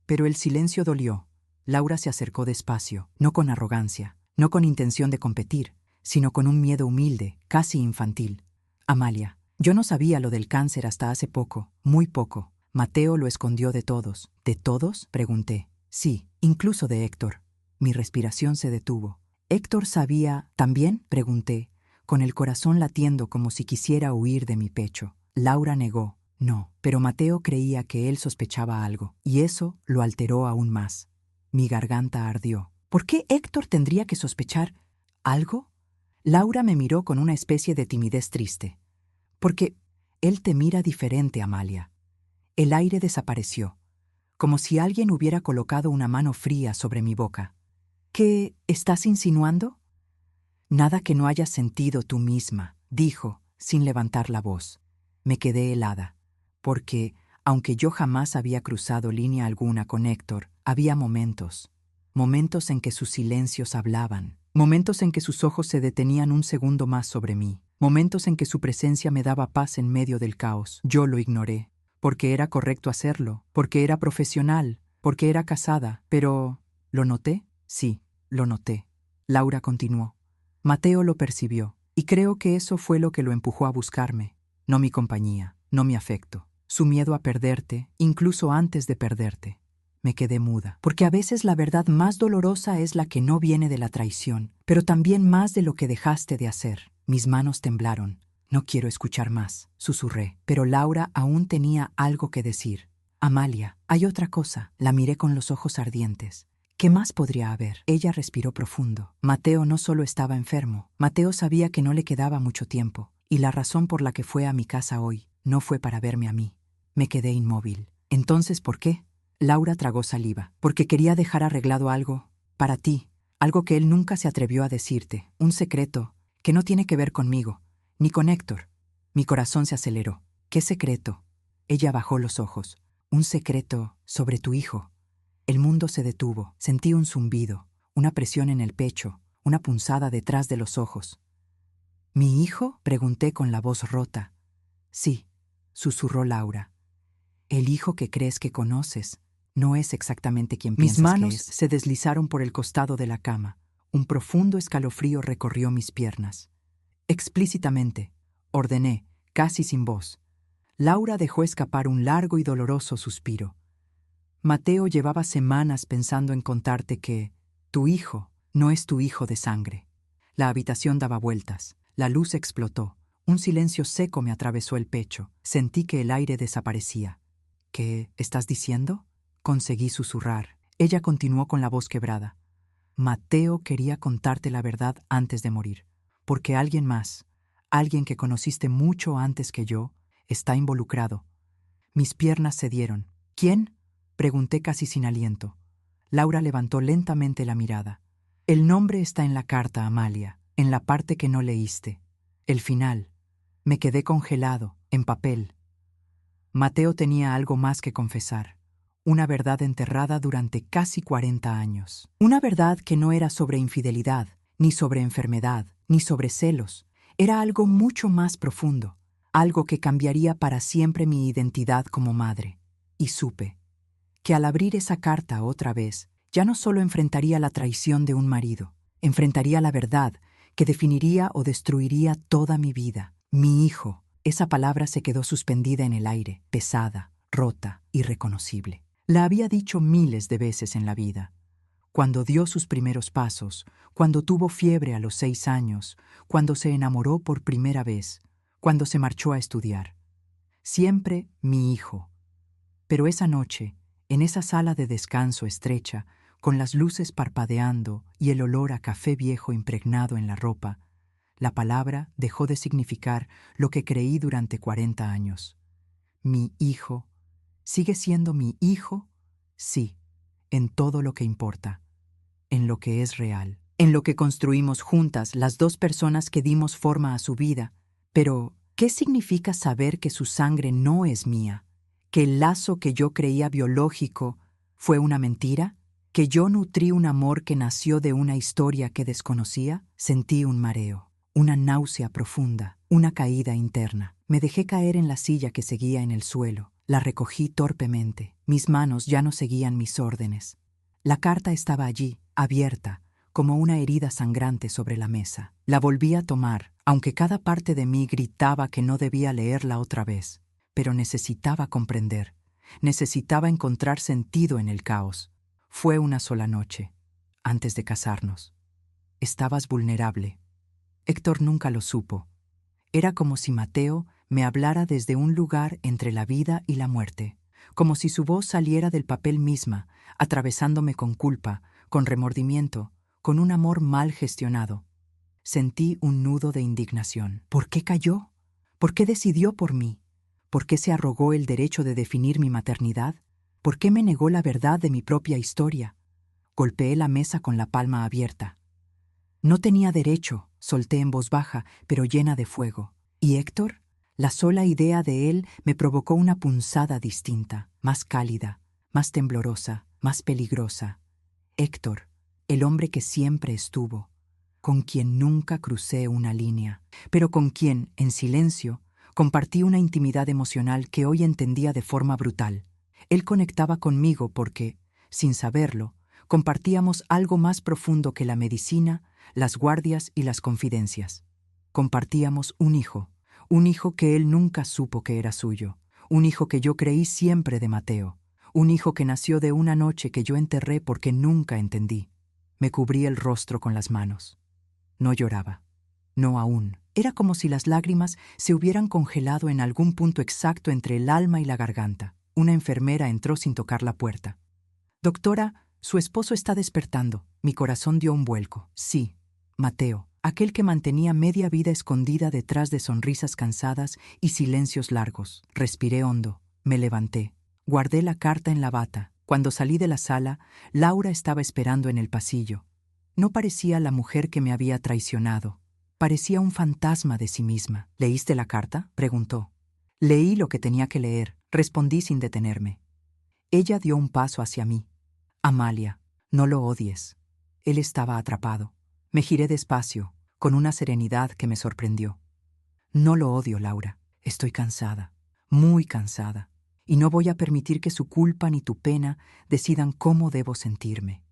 Pero el silencio dolió. Laura se acercó despacio, no con arrogancia, no con intención de competir, sino con un miedo humilde, casi infantil. Amalia, yo no sabía lo del cáncer hasta hace poco, muy poco. Mateo lo escondió de todos. ¿De todos?, pregunté. Sí, incluso de Héctor. Mi respiración se detuvo. ¿Héctor sabía también?, pregunté, con el corazón latiendo como si quisiera huir de mi pecho. Laura negó. No, pero Mateo creía que él sospechaba algo, y eso lo alteró aún más. Mi garganta ardió. ¿Por qué Héctor tendría que sospechar algo? Laura me miró con una especie de timidez triste. Porque él te mira diferente, Amalia. El aire desapareció, como si alguien hubiera colocado una mano fría sobre mi boca. ¿Qué estás insinuando? Nada que no hayas sentido tú misma, dijo, sin levantar la voz. Me quedé helada, porque, aunque yo jamás había cruzado línea alguna con Héctor, había momentos en que sus silencios hablaban, momentos en que sus ojos se detenían un segundo más sobre mí, momentos en que su presencia me daba paz en medio del caos. Yo lo ignoré, porque era correcto hacerlo, porque era profesional, porque era casada, pero ¿lo noté? Sí, lo noté. Laura continuó. Mateo lo percibió, y creo que eso fue lo que lo empujó a buscarme. No mi compañía, no mi afecto, su miedo a perderte, incluso antes de perderte. Me quedé muda, porque a veces la verdad más dolorosa es la que no viene de la traición, pero también más de lo que dejaste de hacer. Mis manos temblaron. No quiero escuchar más, susurré, pero Laura aún tenía algo que decir. Amalia, hay otra cosa. La miré con los ojos ardientes. ¿Qué más podría haber? Ella respiró profundo. Mateo no solo estaba enfermo, Mateo sabía que no le quedaba mucho tiempo, y la razón por la que fue a mi casa hoy no fue para verme a mí. Me quedé inmóvil. ¿Entonces por qué? Laura tragó saliva. Porque quería dejar arreglado algo para ti, algo que él nunca se atrevió a decirte, un secreto que no tiene que ver conmigo, ni con Héctor. Mi corazón se aceleró. ¿Qué secreto? Ella bajó los ojos. Un secreto sobre tu hijo. El mundo se detuvo. Sentí un zumbido, una presión en el pecho, una punzada detrás de los ojos. ¿Mi hijo?, pregunté con la voz rota. Sí, susurró Laura. El hijo que crees que conoces no es exactamente quien piensas que es. Mis manos se deslizaron por el costado de la cama. Un profundo escalofrío recorrió mis piernas. Explícitamente, ordené, casi sin voz. Laura dejó escapar un largo y doloroso suspiro. Mateo llevaba semanas pensando en contarte que tu hijo no es tu hijo de sangre. La habitación daba vueltas. La luz explotó. Un silencio seco me atravesó el pecho. Sentí que el aire desaparecía. ¿Qué estás diciendo?, conseguí susurrar. Ella continuó con la voz quebrada. Mateo quería contarte la verdad antes de morir, porque alguien más, alguien que conociste mucho antes que yo, está involucrado. Mis piernas cedieron. ¿Quién?, pregunté casi sin aliento. Laura levantó lentamente la mirada. El nombre está en la carta, Amalia, en la parte que no leíste. El final. Me quedé congelado, en papel. Mateo tenía algo más que confesar. Una verdad enterrada durante casi 40 años. Una verdad que no era sobre infidelidad, ni sobre enfermedad, ni sobre celos. Era algo mucho más profundo, algo que cambiaría para siempre mi identidad como madre. Y supe que al abrir esa carta otra vez, ya no solo enfrentaría la traición de un marido, enfrentaría la verdad que definiría o destruiría toda mi vida. Mi hijo. Esa palabra se quedó suspendida en el aire, pesada, rota, irreconocible. La había dicho miles de veces en la vida. Cuando dio sus primeros pasos, cuando tuvo fiebre a los 6 años, cuando se enamoró por primera vez, cuando se marchó a estudiar. Siempre mi hijo. Pero esa noche, en esa sala de descanso estrecha, con las luces parpadeando y el olor a café viejo impregnado en la ropa, la palabra dejó de significar lo que creí durante 40 años. Mi hijo. ¿Sigue siendo mi hijo? Sí, en todo lo que importa, en lo que es real, en lo que construimos juntas las dos personas que dimos forma a su vida. Pero, ¿qué significa saber que su sangre no es mía? ¿Que el lazo que yo creía biológico fue una mentira? ¿Que yo nutrí un amor que nació de una historia que desconocía? Sentí un mareo, una náusea profunda, una caída interna. Me dejé caer en la silla que seguía en el suelo. La recogí torpemente. Mis manos ya no seguían mis órdenes. La carta estaba allí, abierta, como una herida sangrante sobre la mesa. La volví a tomar, aunque cada parte de mí gritaba que no debía leerla otra vez. Pero necesitaba comprender. Necesitaba encontrar sentido en el caos. Fue una sola noche, antes de casarnos. Estabas vulnerable. Héctor nunca lo supo. Era como si Mateo me hablara desde un lugar entre la vida y la muerte, como si su voz saliera del papel misma, atravesándome con culpa, con remordimiento, con un amor mal gestionado. Sentí un nudo de indignación. ¿Por qué cayó? ¿Por qué decidió por mí? ¿Por qué se arrogó el derecho de definir mi maternidad? ¿Por qué me negó la verdad de mi propia historia? Golpeé la mesa con la palma abierta. No tenía derecho, solté en voz baja, pero llena de fuego. ¿Y Héctor? La sola idea de él me provocó una punzada distinta, más cálida, más temblorosa, más peligrosa. Héctor, el hombre que siempre estuvo, con quien nunca crucé una línea, pero con quien, en silencio, compartí una intimidad emocional que hoy entendía de forma brutal. Él conectaba conmigo porque, sin saberlo, compartíamos algo más profundo que la medicina, las guardias y las confidencias. Compartíamos un hijo que él nunca supo que era suyo, un hijo que yo creí siempre de Mateo, un hijo que nació de una noche que yo enterré porque nunca entendí. Me cubrí el rostro con las manos. No lloraba. No aún. Era como si las lágrimas se hubieran congelado en algún punto exacto entre el alma y la garganta. Una enfermera entró sin tocar la puerta. «Doctora, su esposo está despertando». Mi corazón dio un vuelco. Sí, Mateo, aquel que mantenía media vida escondida detrás de sonrisas cansadas y silencios largos. Respiré hondo. Me levanté. Guardé la carta en la bata. Cuando salí de la sala, Laura estaba esperando en el pasillo. No parecía la mujer que me había traicionado. Parecía un fantasma de sí misma. «¿Leíste la carta?», preguntó. Leí lo que tenía que leer, respondí sin detenerme. Ella dio un paso hacia mí. «Amalia, no lo odies». Él estaba atrapado. Me giré despacio, con una serenidad que me sorprendió. «No lo odio, Laura. Estoy cansada, muy cansada, y no voy a permitir que su culpa ni tu pena decidan cómo debo sentirme».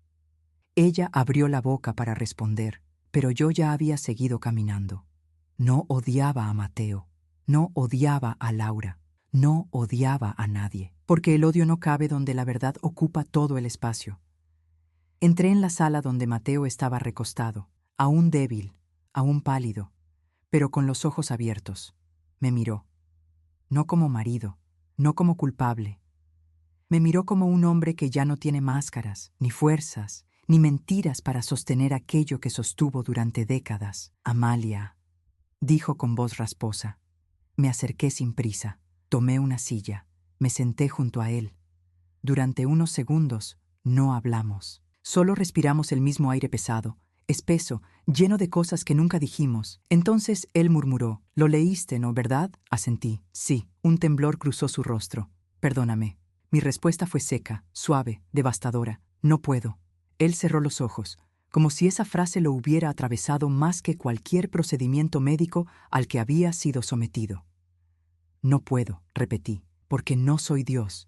Ella abrió la boca para responder, pero yo ya había seguido caminando. No odiaba a Mateo, no odiaba a Laura, no odiaba a nadie, porque el odio no cabe donde la verdad ocupa todo el espacio. Entré en la sala donde Mateo estaba recostado, aún débil, aún pálido, pero con los ojos abiertos. Me miró. No como marido, no como culpable. Me miró como un hombre que ya no tiene máscaras, ni fuerzas, ni mentiras para sostener aquello que sostuvo durante décadas. «Amalia», dijo con voz rasposa. Me acerqué sin prisa, tomé una silla, me senté junto a él. Durante unos segundos no hablamos. Solo respiramos el mismo aire pesado, espeso, lleno de cosas que nunca dijimos. Entonces él murmuró: «Lo leíste, ¿no, verdad?». Asentí. Sí. Un temblor cruzó su rostro. «Perdóname». Mi respuesta fue seca, suave, devastadora. «No puedo». Él cerró los ojos, como si esa frase lo hubiera atravesado más que cualquier procedimiento médico al que había sido sometido. «No puedo», repetí, «porque no soy Dios.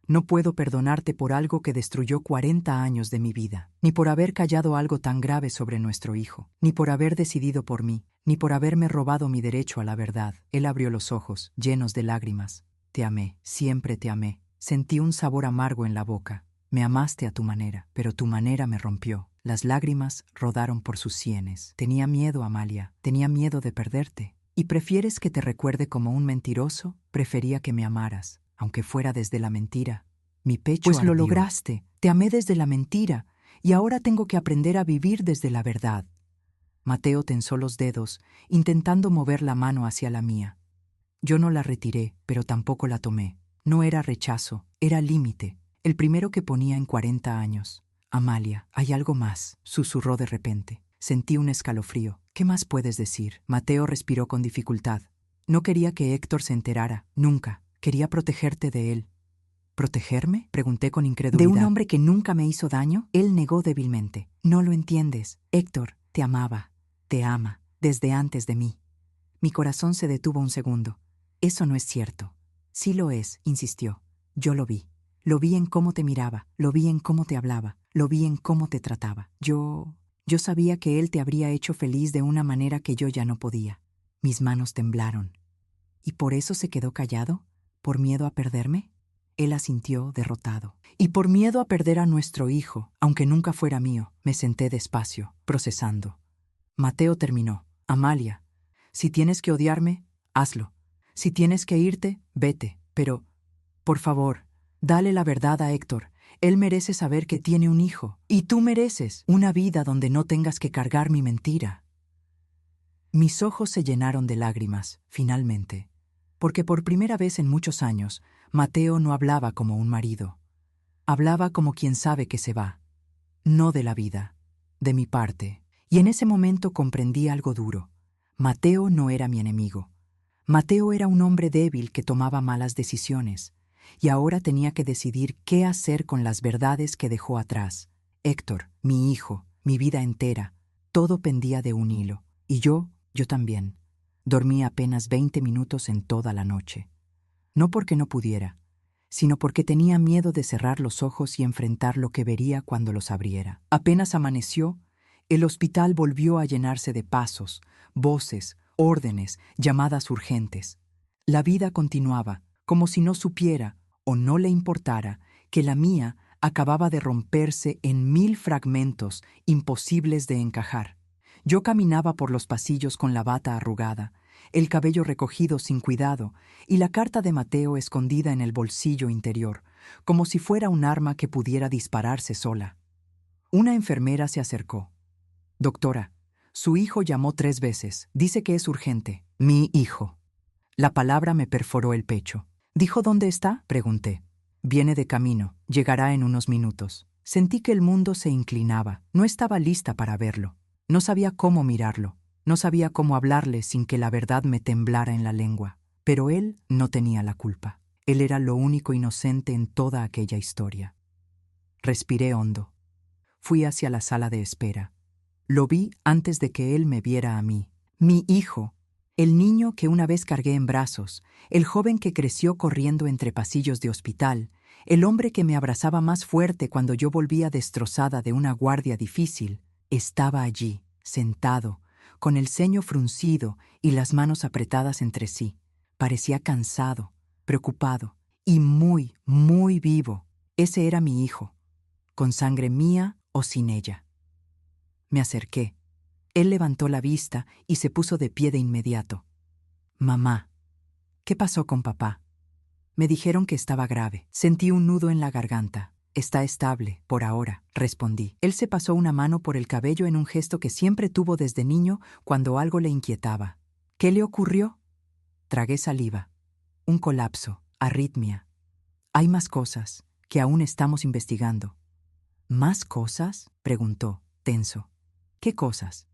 No puedo perdonarte por algo que destruyó 40 años de mi vida, ni por haber callado algo tan grave sobre nuestro hijo, ni por haber decidido por mí, ni por haberme robado mi derecho a la verdad. Él abrió los ojos, llenos de lágrimas. Te amé, siempre te amé. Sentí un sabor amargo en la boca. Me amaste a tu manera, pero tu manera me rompió. Las lágrimas rodaron por sus sienes. Tenía miedo, Amalia, tenía miedo de perderte. ¿Y prefieres que te recuerde como un mentiroso? Prefería que me amaras, aunque fuera desde la mentira. Mi pecho Pues lo ardió. lograste, te amé desde la mentira, y ahora tengo que aprender a vivir desde la verdad. Mateo tensó los dedos, intentando mover la mano hacia la mía. Yo no la retiré, pero tampoco la tomé. No era rechazo, era límite, el primero que ponía en 40 años. Amalia, hay algo más, susurró de repente. Sentí un escalofrío. ¿Qué más puedes decir? Mateo respiró con dificultad. No quería que Héctor se enterara, nunca. Quería protegerte de él. ¿Protegerme? Pregunté con incredulidad. ¿De un hombre que nunca me hizo daño? Él negó débilmente. No lo entiendes. Héctor te amaba, te ama, desde antes de mí. Mi corazón se detuvo un segundo. Eso no es cierto. Sí lo es, insistió. Yo lo vi. Lo vi en cómo te miraba, lo vi en cómo te hablaba, lo vi en cómo te trataba. Yo sabía que él te habría hecho feliz de una manera que yo ya no podía. Mis manos temblaron. ¿Y por eso se quedó callado? ¿Por miedo a perderme? Él asintió, derrotado. Y por miedo a perder a nuestro hijo, aunque nunca fuera mío, me senté despacio, procesando. Mateo terminó. Amalia, si tienes que odiarme, hazlo. Si tienes que irte, vete. Pero, por favor, dale la verdad a Héctor. Él merece saber que tiene un hijo. Y tú mereces una vida donde no tengas que cargar mi mentira. Mis ojos se llenaron de lágrimas, finalmente, porque por primera vez en muchos años, Mateo no hablaba como un marido. Hablaba como quien sabe que se va. No de la vida, de mi parte. Y en ese momento comprendí algo duro. Mateo no era mi enemigo. Mateo era un hombre débil que tomaba malas decisiones, y ahora tenía que decidir qué hacer con las verdades que dejó atrás. Héctor, mi hijo, mi vida entera, todo pendía de un hilo. Y yo también. Dormí apenas 20 minutos en toda la noche. No porque no pudiera, sino porque tenía miedo de cerrar los ojos y enfrentar lo que vería cuando los abriera. Apenas amaneció, el hospital volvió a llenarse de pasos, voces, órdenes, llamadas urgentes. La vida continuaba, como si no supiera o no le importara que la mía acababa de romperse en 1000 fragmentos imposibles de encajar. Yo caminaba por los pasillos con la bata arrugada, el cabello recogido sin cuidado y la carta de Mateo escondida en el bolsillo interior, como si fuera un arma que pudiera dispararse sola. Una enfermera se acercó. Doctora, su hijo llamó 3 veces. Dice que es urgente. Mi hijo. La palabra me perforó el pecho. ¿Dijo dónde está? Pregunté. Viene de camino. Llegará en unos minutos. Sentí que el mundo se inclinaba. No estaba lista para verlo. No sabía cómo mirarlo. No sabía cómo hablarle sin que la verdad me temblara en la lengua. Pero él no tenía la culpa. Él era lo único inocente en toda aquella historia. Respiré hondo. Fui hacia la sala de espera. Lo vi antes de que él me viera a mí. Mi hijo, el niño que una vez cargué en brazos, el joven que creció corriendo entre pasillos de hospital, el hombre que me abrazaba más fuerte cuando yo volvía destrozada de una guardia difícil, estaba allí, sentado, con el ceño fruncido y las manos apretadas entre sí. Parecía cansado, preocupado y muy, muy vivo. Ese era mi hijo, con sangre mía o sin ella. Me acerqué. Él levantó la vista y se puso de pie de inmediato. Mamá, ¿qué pasó con papá? Me dijeron que estaba grave. Sentí un nudo en la garganta. Está estable, por ahora, respondí. Él se pasó una mano por el cabello en un gesto que siempre tuvo desde niño cuando algo le inquietaba. ¿Qué le ocurrió? Tragué saliva. Un colapso, arritmia. Hay más cosas que aún estamos investigando. ¿Más cosas? Preguntó, tenso. ¿Qué cosas?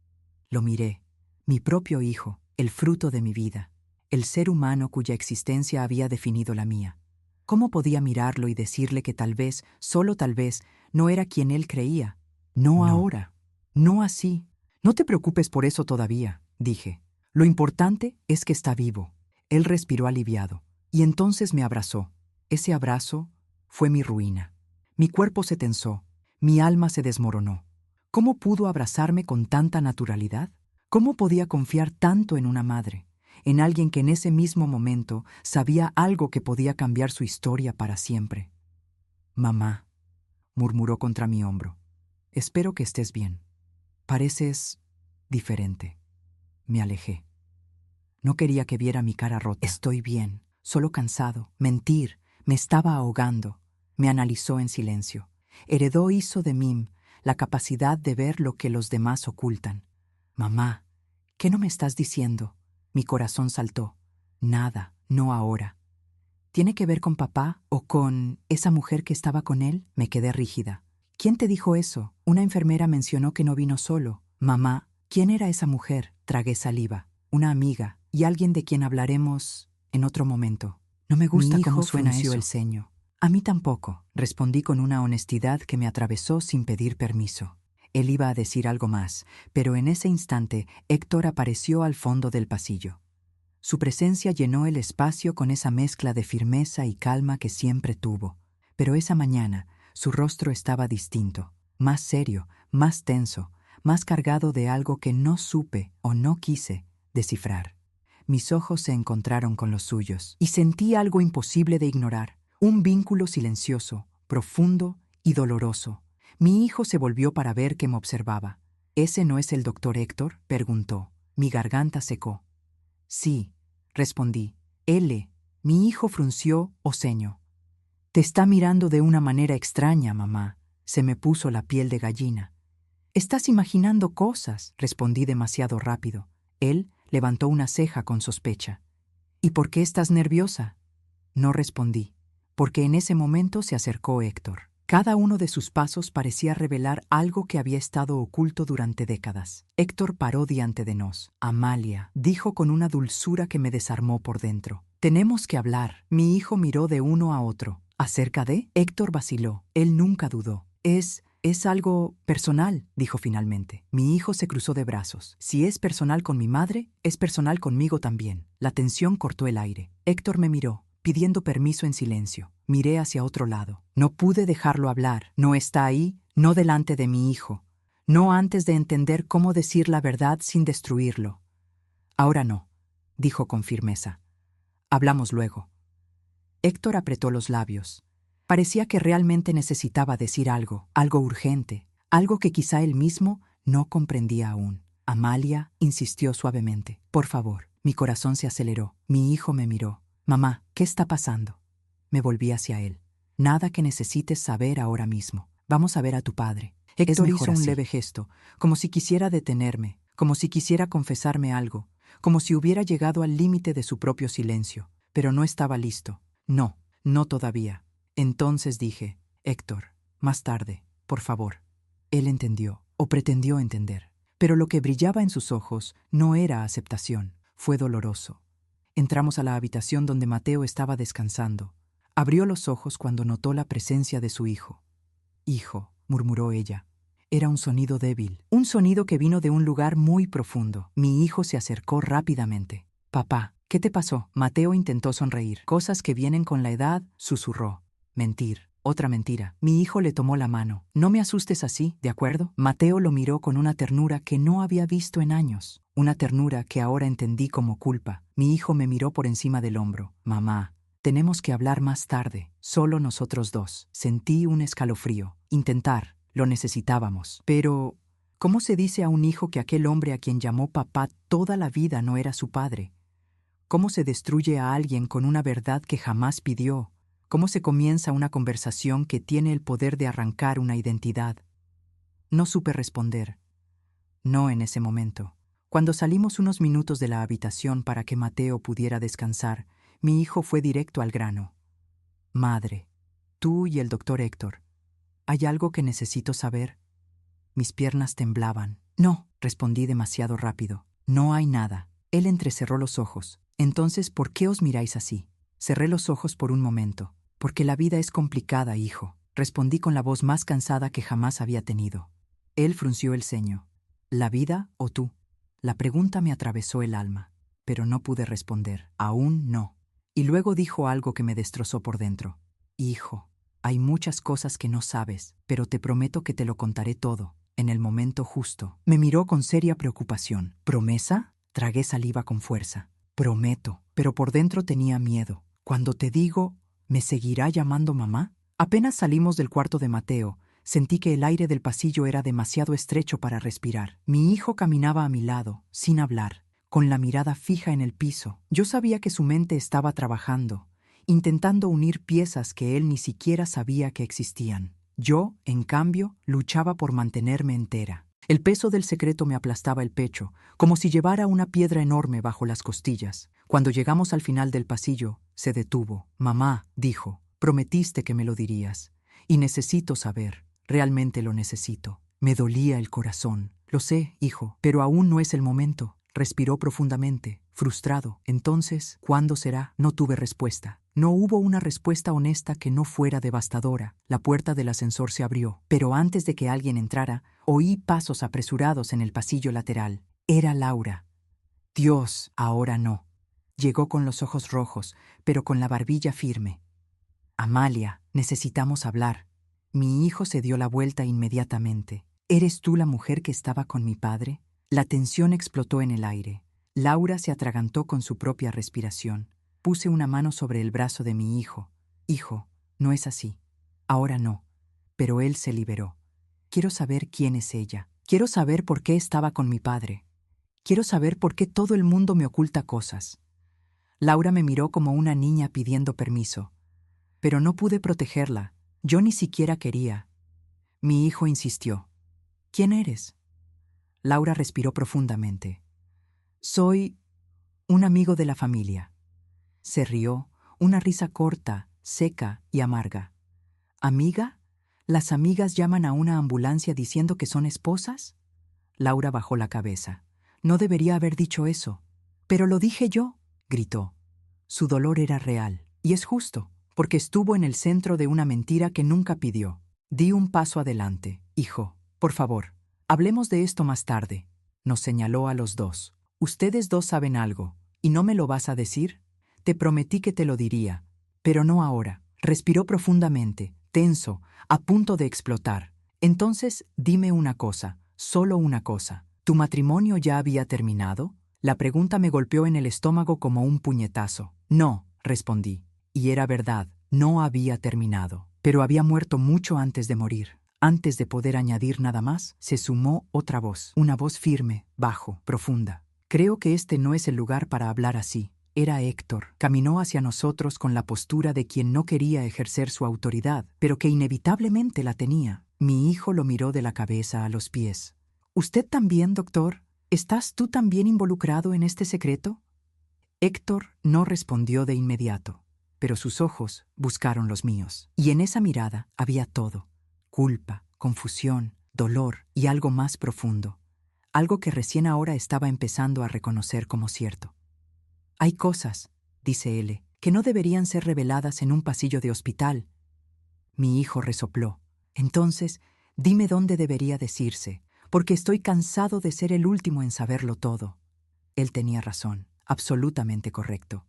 Lo miré. Mi propio hijo, el fruto de mi vida, el ser humano cuya existencia había definido la mía. ¿Cómo podía mirarlo y decirle que tal vez, solo tal vez, no era quien él creía? No ahora, no así. No te preocupes por eso todavía, dije. Lo importante es que está vivo. Él respiró aliviado, y entonces me abrazó. Ese abrazo fue mi ruina. Mi cuerpo se tensó, mi alma se desmoronó. ¿Cómo pudo abrazarme con tanta naturalidad? ¿Cómo podía confiar tanto en una madre, en alguien que en ese mismo momento sabía algo que podía cambiar su historia para siempre? Mamá, murmuró contra mi hombro. Espero que estés bien. Pareces diferente. Me alejé. No quería que viera mi cara rota. Estoy bien, solo cansado. Mentir, me estaba ahogando. Me analizó en silencio. Hizo de mí la capacidad de ver lo que los demás ocultan. Mamá, ¿qué no me estás diciendo? Mi corazón saltó. Nada, no ahora. ¿Tiene que ver con papá o con esa mujer que estaba con él? Me quedé rígida. ¿Quién te dijo eso? Una enfermera mencionó que no vino solo. Mamá, ¿quién era esa mujer? Tragué saliva. Una amiga y alguien de quien hablaremos en otro momento. No me gusta cómo suena eso. El ceño. A mí tampoco, respondí con una honestidad que me atravesó sin pedir permiso. Él iba a decir algo más, pero en ese instante Héctor apareció al fondo del pasillo. Su presencia llenó el espacio con esa mezcla de firmeza y calma que siempre tuvo. Pero esa mañana su rostro estaba distinto, más serio, más tenso, más cargado de algo que no supe o no quise descifrar. Mis ojos se encontraron con los suyos y sentí algo imposible de ignorar, un vínculo silencioso, profundo y doloroso. Mi hijo se volvió para ver que me observaba. ¿Ese no es el doctor Héctor?, preguntó. Mi garganta secó. Sí, respondí. Él, mi hijo frunció o ceño. Te está mirando de una manera extraña, mamá. Se me puso la piel de gallina. Estás imaginando cosas, respondí demasiado rápido. Él levantó una ceja con sospecha. ¿Y por qué estás nerviosa? No respondí, porque en ese momento se acercó Héctor. Cada uno de sus pasos parecía revelar algo que había estado oculto durante décadas. Héctor paró diante de nos. Amalia, dijo con una dulzura que me desarmó por dentro. Tenemos que hablar. Mi hijo miró de uno a otro. ¿Acerca de? Héctor vaciló. Él nunca dudó. Es algo personal, dijo finalmente. Mi hijo se cruzó de brazos. Si es personal con mi madre, es personal conmigo también. La tensión cortó el aire. Héctor me miró, pidiendo permiso en silencio. Miré hacia otro lado. No pude dejarlo hablar. No está ahí, no delante de mi hijo. No antes de entender cómo decir la verdad sin destruirlo. Ahora no, dijo con firmeza. Hablamos luego. Héctor apretó los labios. Parecía que realmente necesitaba decir algo, algo urgente, algo que quizá él mismo no comprendía aún. Amalia insistió suavemente. Por favor. Mi corazón se aceleró. Mi hijo me miró. Mamá, ¿qué está pasando? Me volví hacia él. Nada que necesites saber ahora mismo. Vamos a ver a tu padre. Héctor hizo un leve gesto, como si quisiera detenerme, como si quisiera confesarme algo, como si hubiera llegado al límite de su propio silencio, pero no estaba listo. No, no todavía. Entonces dije, Héctor, más tarde, por favor. Él entendió, o pretendió entender, pero lo que brillaba en sus ojos no era aceptación, fue doloroso. Entramos a la habitación donde Mateo estaba descansando. Abrió los ojos cuando notó la presencia de su hijo. Hijo, murmuró ella. Era un sonido débil, un sonido que vino de un lugar muy profundo. Mi hijo se acercó rápidamente. Papá, ¿qué te pasó? Mateo intentó sonreír. Cosas que vienen con la edad, susurró. Mentir. Otra mentira. Mi hijo le tomó la mano. No me asustes así, ¿de acuerdo? Mateo lo miró con una ternura que no había visto en años. Una ternura que ahora entendí como culpa. Mi hijo me miró por encima del hombro. Mamá, tenemos que hablar más tarde. Solo nosotros dos. Sentí un escalofrío. Intentar. Lo necesitábamos. Pero, ¿cómo se dice a un hijo que aquel hombre a quien llamó papá toda la vida no era su padre? ¿Cómo se destruye a alguien con una verdad que jamás pidió? ¿Cómo se comienza una conversación que tiene el poder de arrancar una identidad? No supe responder. No en ese momento. Cuando salimos unos minutos de la habitación para que Mateo pudiera descansar, mi hijo fue directo al grano. Madre, tú y el doctor Héctor, ¿hay algo que necesito saber? Mis piernas temblaban. No, respondí demasiado rápido. No hay nada. Él entrecerró los ojos. Entonces, ¿por qué os miráis así? Cerré los ojos por un momento. Porque la vida es complicada, hijo, respondí con la voz más cansada que jamás había tenido. Él frunció el ceño. ¿La vida o tú? La pregunta me atravesó el alma, pero no pude responder. Aún no. Y luego dijo algo que me destrozó por dentro. Hijo, Hay muchas cosas que no sabes, pero te prometo que te lo contaré todo, en el momento justo. Me miró con seria preocupación. ¿Promesa? Tragué saliva con fuerza. Prometo, pero por dentro tenía miedo. Cuando te digo, ¿me seguirá llamando mamá? Apenas salimos del cuarto de Mateo, sentí que el aire del pasillo era demasiado estrecho para respirar. Mi hijo caminaba a mi lado, sin hablar, con la mirada fija en el piso. Yo sabía que su mente estaba trabajando, intentando unir piezas que él ni siquiera sabía que existían. Yo, en cambio, luchaba por mantenerme entera. El peso del secreto me aplastaba el pecho, como si llevara una piedra enorme bajo las costillas. Cuando llegamos al final del pasillo, se detuvo. Mamá, dijo, prometiste que me lo dirías. Y necesito saber, realmente lo necesito. Me dolía el corazón. Lo sé, hijo, pero aún no es el momento. Respiró profundamente, frustrado. Entonces, ¿cuándo será? No tuve respuesta. No hubo una respuesta honesta que no fuera devastadora. La puerta del ascensor se abrió, pero antes de que alguien entrara, oí pasos apresurados en el pasillo lateral. Era Laura. Dios, ahora no. Llegó con los ojos rojos, pero con la barbilla firme. Amalia, necesitamos hablar. Mi hijo se dio la vuelta inmediatamente. ¿Eres tú la mujer que estaba con mi padre? La tensión explotó en el aire. Laura se atragantó con su propia respiración. Puse una mano sobre el brazo de mi hijo. Hijo, no es así. Ahora no. Pero él se liberó. Quiero saber quién es ella. Quiero saber por qué estaba con mi padre. Quiero saber por qué todo el mundo me oculta cosas. Laura me miró como una niña pidiendo permiso. Pero no pude protegerla. Yo ni siquiera quería. Mi hijo insistió. ¿Quién eres? Laura respiró profundamente. Soy un amigo de la familia. Se rió, una risa corta, seca y amarga. ¿Amiga? ¿Las amigas llaman a una ambulancia diciendo que son esposas? Laura bajó la cabeza. No debería haber dicho eso. Pero lo dije yo, gritó. Su dolor era real, y es justo, porque estuvo en el centro de una mentira que nunca pidió. Di un paso adelante. Hijo, por favor, hablemos de esto más tarde. Nos señaló a los dos. Ustedes dos saben algo, ¿y no me lo vas a decir? Te prometí que te lo diría, pero no ahora. Respiró profundamente, tenso, a punto de explotar. Entonces, dime una cosa, solo una cosa. ¿Tu matrimonio ya había terminado? La pregunta me golpeó en el estómago como un puñetazo. No, respondí. Y era verdad, no había terminado. Pero había muerto mucho antes de morir. Antes de poder añadir nada más, se sumó otra voz. Una voz firme, bajo, profunda. Creo que este no es el lugar para hablar así. Era Héctor. Caminó hacia nosotros con la postura de quien no quería ejercer su autoridad, pero que inevitablemente la tenía. Mi hijo lo miró de la cabeza a los pies. ¿Usted también, doctor? ¿Estás tú también involucrado en este secreto? Héctor no respondió de inmediato, pero sus ojos buscaron los míos. Y en esa mirada había todo: culpa, confusión, dolor y algo más profundo. Algo que recién ahora estaba empezando a reconocer como cierto. Hay cosas, dice él, que no deberían ser reveladas en un pasillo de hospital. Mi hijo resopló. Entonces, dime dónde debería decirse, porque estoy cansado de ser el último en saberlo todo. Él tenía razón, absolutamente correcto.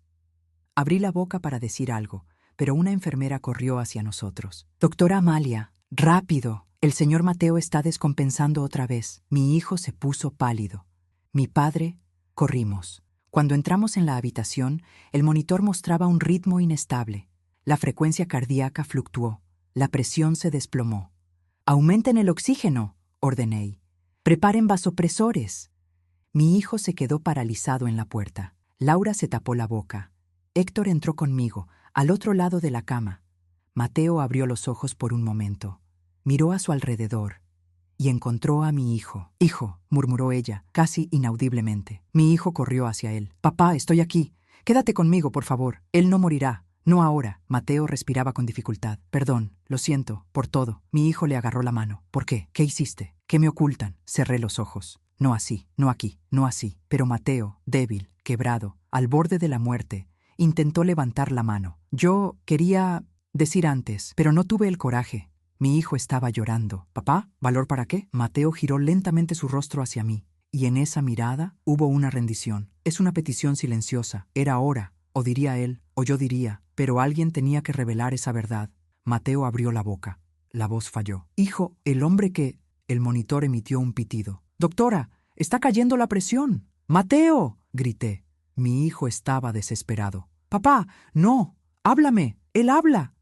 Abrí la boca para decir algo, pero una enfermera corrió hacia nosotros. Doctora Amalia, rápido. El señor Mateo está descompensando otra vez. Mi hijo se puso pálido. Mi padre, corrimos. Cuando entramos en la habitación, el monitor mostraba un ritmo inestable. La frecuencia cardíaca fluctuó. La presión se desplomó. «Aumenten el oxígeno», ordené. «Preparen vasopresores». Mi hijo se quedó paralizado en la puerta. Laura se tapó la boca. Héctor entró conmigo, al otro lado de la cama. Mateo abrió los ojos por un momento. Miró a su alrededor y encontró a mi hijo. «Hijo», murmuró ella, casi inaudiblemente. Mi hijo corrió hacia él. «Papá, estoy aquí. Quédate conmigo, por favor. Él no morirá. No ahora». Mateo respiraba con dificultad. «Perdón, lo siento, por todo». Mi hijo le agarró la mano. «¿Por qué? ¿Qué hiciste? ¿Qué me ocultan?» Cerré los ojos. No así, no aquí, no así. Pero Mateo, débil, quebrado, al borde de la muerte, intentó levantar la mano. Yo quería decir antes, pero no tuve el coraje. Mi hijo estaba llorando. «Papá, ¿valor para qué?» Mateo giró lentamente su rostro hacia mí, y en esa mirada hubo una rendición. Es una petición silenciosa. Era hora, o diría él, o yo diría, pero alguien tenía que revelar esa verdad. Mateo abrió la boca. La voz falló. Hijo, el hombre que... El monitor emitió un pitido. Doctora, está cayendo la presión. Mateo, grité. Mi hijo estaba desesperado. Papá, no, háblame, él habla.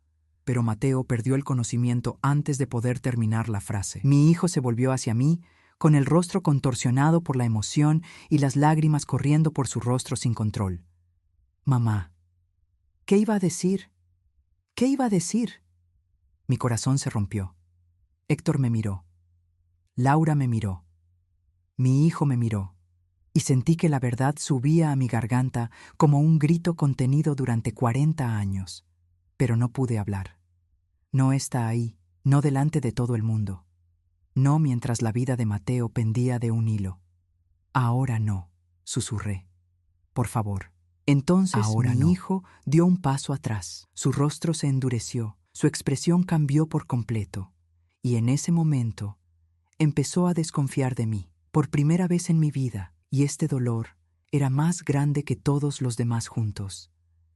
Pero Mateo perdió el conocimiento antes de poder terminar la frase. Mi hijo se volvió hacia mí, con el rostro contorsionado por la emoción y las lágrimas corriendo por su rostro sin control. Mamá, ¿qué iba a decir? ¿Qué iba a decir? Mi corazón se rompió. Héctor me miró. Laura me miró. Mi hijo me miró. Y sentí que la verdad subía a mi garganta como un grito contenido durante 40 años. Pero no pude hablar. No está ahí, no delante de todo el mundo. No mientras la vida de Mateo pendía de un hilo. Ahora no, susurré. Por favor. Entonces ahora mi hijo dio un paso atrás. Su rostro se endureció, su expresión cambió por completo. Y en ese momento empezó a desconfiar de mí, por primera vez en mi vida, y este dolor era más grande que todos los demás juntos.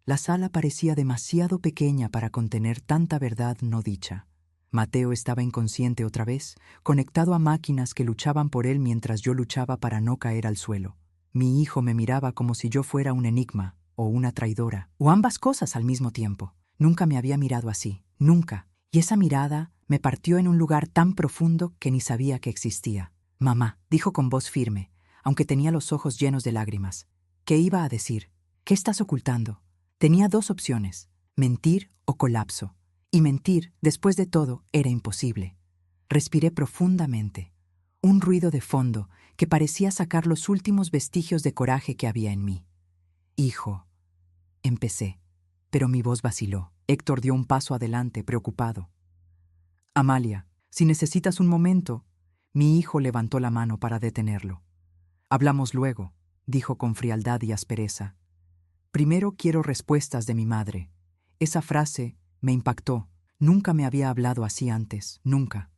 La sala parecía demasiado pequeña para contener tanta verdad no dicha. Mateo estaba inconsciente otra vez, conectado a máquinas que luchaban por él mientras yo luchaba para no caer al suelo. Mi hijo me miraba como si yo fuera un enigma, o una traidora, o ambas cosas al mismo tiempo. Nunca me había mirado así, nunca. Y esa mirada me partió en un lugar tan profundo que ni sabía que existía. Mamá, dijo con voz firme, aunque tenía los ojos llenos de lágrimas. ¿Qué iba a decir? ¿Qué estás ocultando? Tenía dos opciones, mentir o colapso. Y mentir, después de todo, era imposible. Respiré profundamente. Un ruido de fondo que parecía sacar los últimos vestigios de coraje que había en mí. Hijo, empecé, pero mi voz vaciló. Héctor dio un paso adelante, preocupado. Amalia, si necesitas un momento. Mi hijo levantó la mano para detenerlo. Hablamos luego, dijo con frialdad y aspereza. Primero quiero respuestas de mi madre. Esa frase me impactó. Nunca me había hablado así antes, nunca.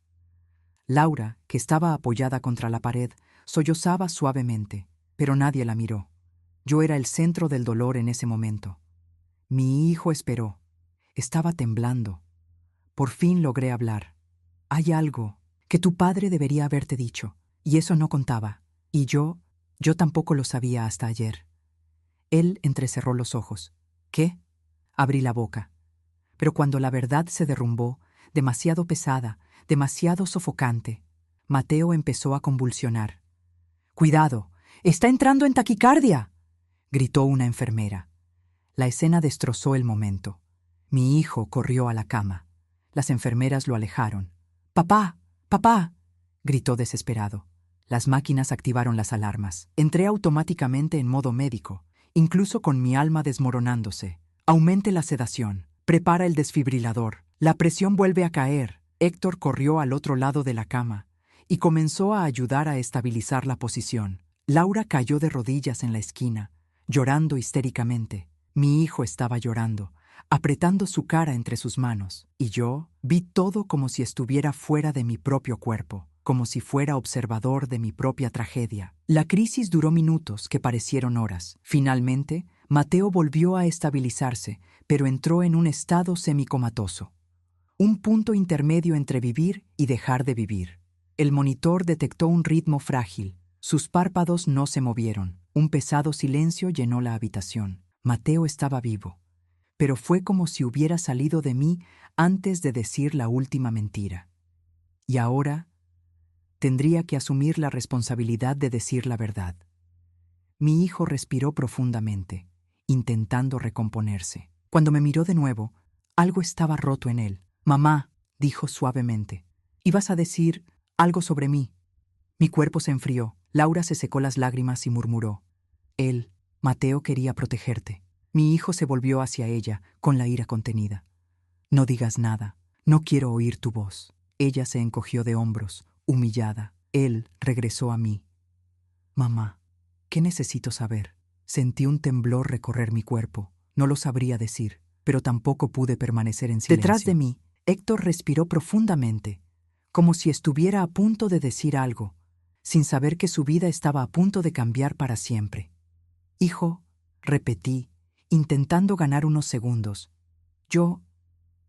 Laura, que estaba apoyada contra la pared, sollozaba suavemente, pero nadie la miró. Yo era el centro del dolor en ese momento. Mi hijo esperó. Estaba temblando. Por fin logré hablar. Hay algo que tu padre debería haberte dicho, y eso no contaba. Y yo tampoco lo sabía hasta ayer. Él entrecerró los ojos. ¿Qué? Abrí la boca. Pero cuando la verdad se derrumbó, demasiado pesada, demasiado sofocante, Mateo empezó a convulsionar. ¡Cuidado! ¡Está entrando en taquicardia!, gritó una enfermera. La escena destrozó el momento. Mi hijo corrió a la cama. Las enfermeras lo alejaron. ¡Papá! ¡Papá!, gritó desesperado. Las máquinas activaron las alarmas. Entré automáticamente en modo médico, incluso con mi alma desmoronándose. Aumente la sedación. Prepara el desfibrilador. La presión vuelve a caer. Héctor corrió al otro lado de la cama y comenzó a ayudar a estabilizar la posición. Laura cayó de rodillas en la esquina, llorando histéricamente. Mi hijo estaba llorando, apretando su cara entre sus manos, y yo vi todo como si estuviera fuera de mi propio cuerpo, como si fuera observador de mi propia tragedia. La crisis duró minutos que parecieron horas. Finalmente, Mateo volvió a estabilizarse, pero entró en un estado semicomatoso. Un punto intermedio entre vivir y dejar de vivir. El monitor detectó un ritmo frágil. Sus párpados no se movieron. Un pesado silencio llenó la habitación. Mateo estaba vivo, pero fue como si hubiera salido de mí antes de decir la última mentira. Y ahora tendría que asumir la responsabilidad de decir la verdad. Mi hijo respiró profundamente, intentando recomponerse. Cuando me miró de nuevo, algo estaba roto en él. Mamá, dijo suavemente, ibas a decir algo sobre mí. Mi cuerpo se enfrió. Laura se secó las lágrimas y murmuró. Él, Mateo, quería protegerte. Mi hijo se volvió hacia ella, con la ira contenida. No digas nada. No quiero oír tu voz. Ella se encogió de hombros, humillada. Él regresó a mí. Mamá, ¿qué necesito saber? Sentí un temblor recorrer mi cuerpo. No lo sabría decir, pero tampoco pude permanecer en silencio. Detrás de mí, Héctor respiró profundamente, como si estuviera a punto de decir algo, sin saber que su vida estaba a punto de cambiar para siempre. Hijo, repetí, intentando ganar unos segundos. Yo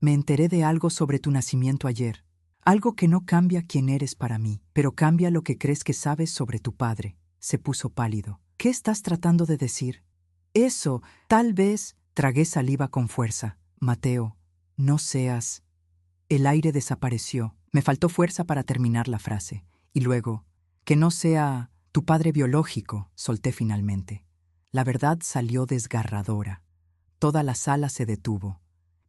Me enteré de algo sobre tu nacimiento ayer. Algo que no cambia quién eres para mí, pero cambia lo que crees que sabes sobre tu padre. Se puso pálido. ¿Qué estás tratando de decir? Eso, tal vez. Tragué saliva con fuerza. Mateo, no seas. El aire desapareció. Me faltó fuerza para terminar la frase. Y luego, que no sea tu padre biológico, solté finalmente. La verdad salió desgarradora. Toda la sala se detuvo.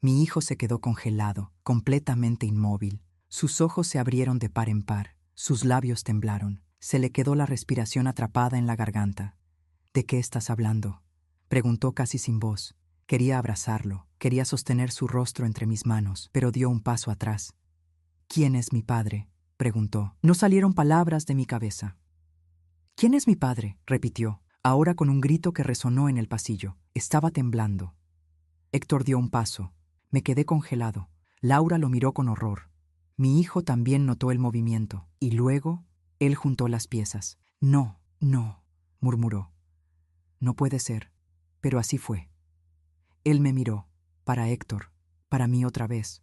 Mi hijo se quedó congelado, completamente inmóvil. Sus ojos se abrieron de par en par. Sus labios temblaron. Se le quedó la respiración atrapada en la garganta. ¿De qué estás hablando?, preguntó casi sin voz. Quería abrazarlo, quería sostener su rostro entre mis manos, pero dio un paso atrás. ¿Quién es mi padre?, preguntó. No salieron palabras de mi cabeza. ¿Quién es mi padre?, repitió, ahora con un grito que resonó en el pasillo. Estaba temblando. Héctor dio un paso. Me quedé congelado. Laura lo miró con horror. Mi hijo también notó el movimiento, y luego él juntó las piezas. No, no, murmuró. No puede ser. Pero así fue. Él me miró. Para Héctor. Para mí otra vez.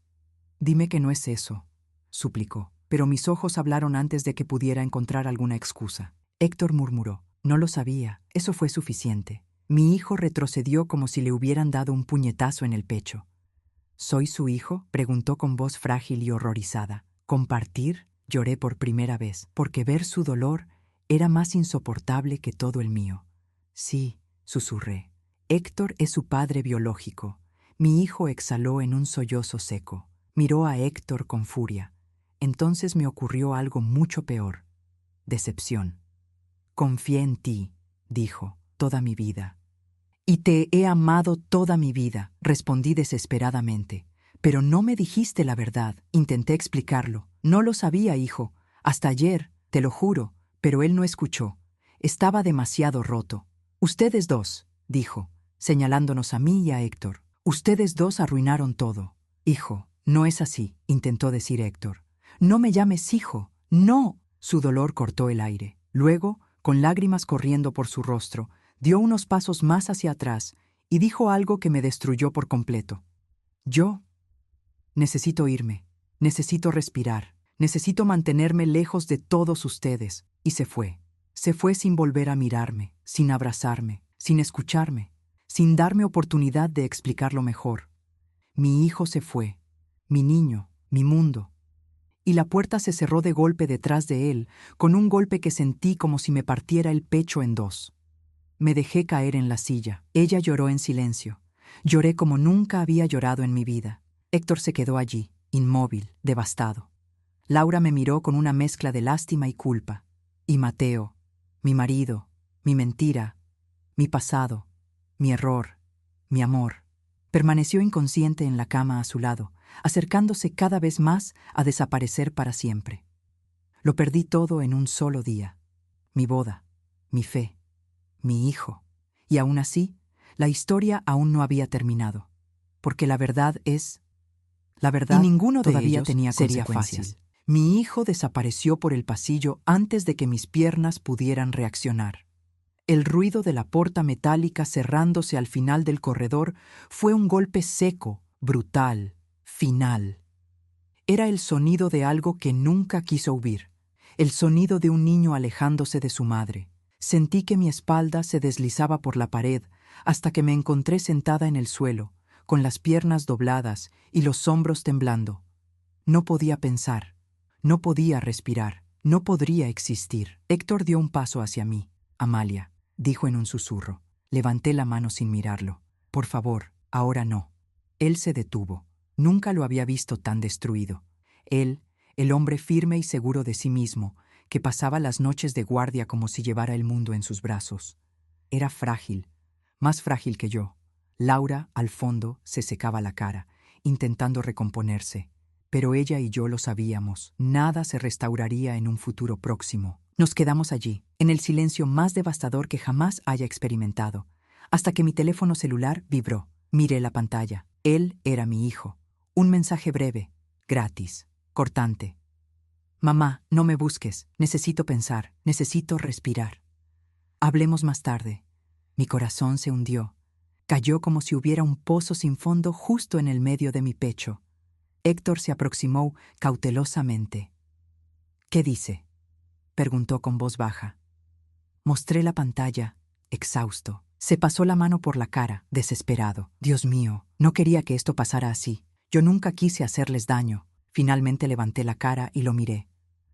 Dime que no es eso, suplicó. Pero mis ojos hablaron antes de que pudiera encontrar alguna excusa. Héctor murmuró. No lo sabía. Eso fue suficiente. Mi hijo retrocedió como si le hubieran dado un puñetazo en el pecho. ¿Soy su hijo?, preguntó con voz frágil y horrorizada. ¿Compartir? Lloré por primera vez, porque ver su dolor era más insoportable que todo el mío. Sí, susurré. Héctor es su padre biológico. Mi hijo exhaló en un sollozo seco. Miró a Héctor con furia. Entonces me ocurrió algo mucho peor. Decepción. Confié en ti, dijo, toda mi vida. Y te he amado toda mi vida, respondí desesperadamente. Pero no me dijiste la verdad. Intenté explicarlo. No lo sabía, hijo. Hasta ayer, te lo juro, pero él no escuchó. Estaba demasiado roto. Ustedes dos, dijo, señalándonos a mí y a Héctor. Ustedes dos arruinaron todo. Hijo, no es así, intentó decir Héctor. No me llames hijo. No. Su dolor cortó el aire. Luego, con lágrimas corriendo por su rostro, dio unos pasos más hacia atrás y dijo algo que me destruyó por completo. Yo necesito irme, necesito respirar, necesito mantenerme lejos de todos ustedes. Y se fue. Se fue sin volver a mirarme, sin abrazarme, sin escucharme, sin darme oportunidad de explicarlo mejor. Mi hijo se fue, mi niño, mi mundo. Y la puerta se cerró de golpe detrás de él, con un golpe que sentí como si me partiera el pecho en dos. Me dejé caer en la silla. Ella lloró en silencio. Lloré como nunca había llorado en mi vida. Héctor se quedó allí, inmóvil, devastado. Laura me miró con una mezcla de lástima y culpa. Y Mateo, mi marido, mi mentira, mi pasado, mi error, mi amor, permaneció inconsciente en la cama a su lado, acercándose cada vez más a desaparecer para siempre. Lo perdí todo en un solo día. Mi boda, mi fe, mi hijo. Y aún así, la historia aún no había terminado. Porque la verdad es... La verdad, y ninguno todavía tenía consecuencias. Fácil. Mi hijo desapareció por el pasillo antes de que mis piernas pudieran reaccionar. El ruido de la puerta metálica cerrándose al final del corredor fue un golpe seco, brutal, final. Era el sonido de algo que nunca quiso huir, el sonido de un niño alejándose de su madre. Sentí que mi espalda se deslizaba por la pared hasta que me encontré sentada en el suelo, con las piernas dobladas y los hombros temblando. No podía pensar, no podía respirar, no podría existir. Héctor dio un paso hacia mí. Amalia, dijo en un susurro. Levanté la mano sin mirarlo. Por favor, ahora no. Él se detuvo. Nunca lo había visto tan destruido. Él, el hombre firme y seguro de sí mismo, que pasaba las noches de guardia como si llevara el mundo en sus brazos. Era frágil, más frágil que yo. Laura, al fondo, se secaba la cara, intentando recomponerse. Pero ella y yo lo sabíamos. Nada se restauraría en un futuro próximo. Nos quedamos allí, en el silencio más devastador que jamás haya experimentado, hasta que mi teléfono celular vibró. Miré la pantalla. Él era mi hijo. Un mensaje breve, gratis, cortante. Mamá, no me busques. Necesito pensar. Necesito respirar. Hablemos más tarde. Mi corazón se hundió. Cayó como si hubiera un pozo sin fondo justo en el medio de mi pecho. Héctor se aproximó cautelosamente. «¿Qué dice?», preguntó con voz baja. Mostré la pantalla, exhausto. Se pasó la mano por la cara, desesperado. «Dios mío, no quería que esto pasara así. Yo nunca quise hacerles daño». Finalmente levanté la cara y lo miré.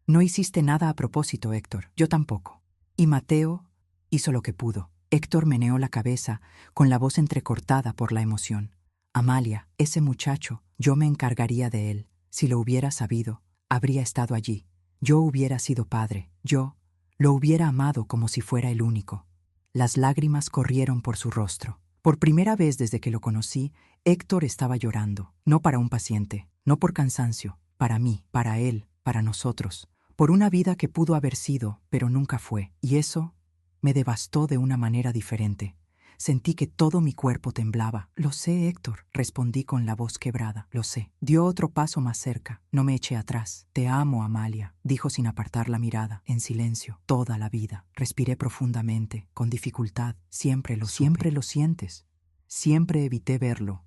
«No hiciste nada a propósito, Héctor. Yo tampoco». Y Mateo hizo lo que pudo. Héctor meneó la cabeza, con la voz entrecortada por la emoción. «Amalia, ese muchacho, yo me encargaría de él. Si lo hubiera sabido, habría estado allí. Yo hubiera sido padre. Yo lo hubiera amado como si fuera el único». Las lágrimas corrieron por su rostro. Por primera vez desde que lo conocí, Héctor estaba llorando. No para un paciente, no por cansancio, para mí, para él, para nosotros. Por una vida que pudo haber sido, pero nunca fue. Y eso me devastó de una manera diferente. Sentí que todo mi cuerpo temblaba. «Lo sé, Héctor», respondí con la voz quebrada. «Lo sé». Dio otro paso más cerca. No me eché atrás. «Te amo, Amalia», dijo sin apartar la mirada, en silencio, toda la vida. Respiré profundamente, con dificultad. Siempre lo sientes. Siempre evité verlo,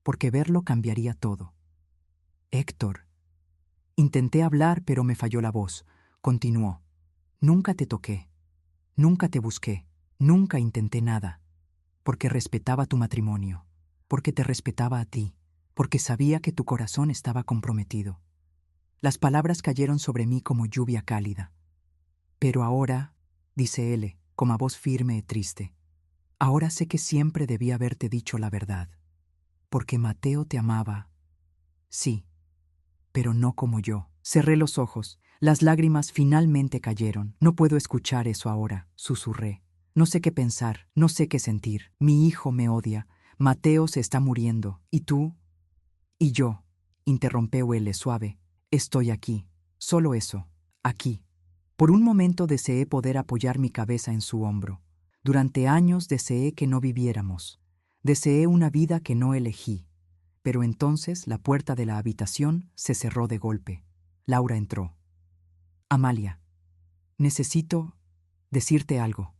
porque verlo cambiaría todo. «Héctor». Intenté hablar, pero me falló la voz. Continuó. «Nunca te toqué. Nunca te busqué. Nunca intenté nada. Porque respetaba tu matrimonio, porque te respetaba a ti, porque sabía que tu corazón estaba comprometido». Las palabras cayeron sobre mí como lluvia cálida. «Pero ahora», dice él, con a voz firme y triste, «ahora sé que siempre debí haberte dicho la verdad. Porque Mateo te amaba. Sí, pero no como yo». Cerré los ojos. Las lágrimas finalmente cayeron. «No puedo escuchar eso ahora», susurré. «No sé qué pensar, no sé qué sentir. Mi hijo me odia. Mateo se está muriendo. ¿Y tú?». «Y yo», interrumpió él suave, «estoy aquí. Solo eso. Aquí». Por un momento deseé poder apoyar mi cabeza en su hombro. Durante años deseé que no viviéramos. Deseé una vida que no elegí. Pero entonces la puerta de la habitación se cerró de golpe. Laura entró. «Amalia, necesito decirte algo».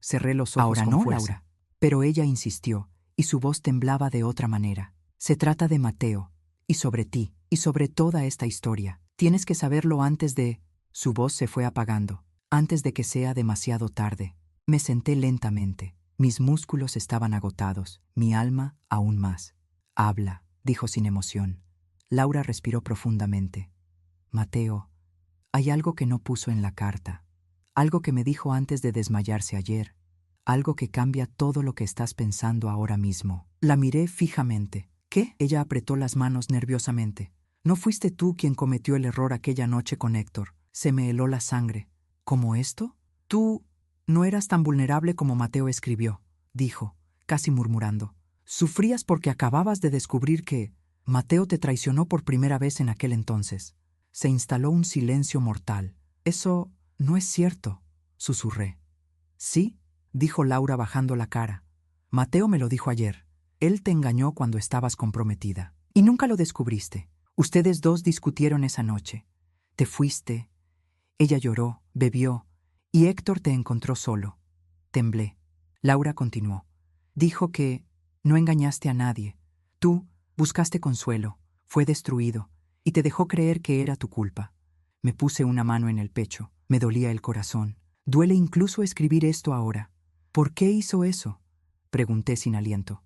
Cerré los ojos Ahora con no, fuerza. Laura. Pero ella insistió, y su voz temblaba de otra manera. «Se trata de Mateo, y sobre ti, y sobre toda esta historia. Tienes que saberlo antes de...». Su voz se fue apagando, antes de que sea demasiado tarde. Me senté lentamente. Mis músculos estaban agotados, mi alma aún más. «Habla», dijo sin emoción. Laura respiró profundamente. «Mateo, hay algo que no puso en la carta. Algo que me dijo antes de desmayarse ayer. Algo que cambia todo lo que estás pensando ahora mismo». La miré fijamente. «¿Qué?». Ella apretó las manos nerviosamente. «¿No fuiste tú quien cometió el error aquella noche con Héctor?». Se me heló la sangre. «¿Cómo esto?». «Tú no eras tan vulnerable como Mateo escribió», dijo, casi murmurando. «Sufrías porque acababas de descubrir que Mateo te traicionó por primera vez en aquel entonces». Se instaló un silencio mortal. «Eso no es cierto», susurré. «Sí», dijo Laura bajando la cara. «Mateo me lo dijo ayer. Él te engañó cuando estabas comprometida. Y nunca lo descubriste. Ustedes dos discutieron esa noche. Te fuiste. Ella lloró, bebió, y Héctor te encontró solo». Temblé. Laura continuó. «Dijo que no engañaste a nadie. Tú buscaste consuelo. Fue destruido. Y te dejó creer que era tu culpa». Me puse una mano en el pecho. Me dolía el corazón. Duele incluso escribir esto ahora. «¿Por qué hizo eso?», pregunté sin aliento.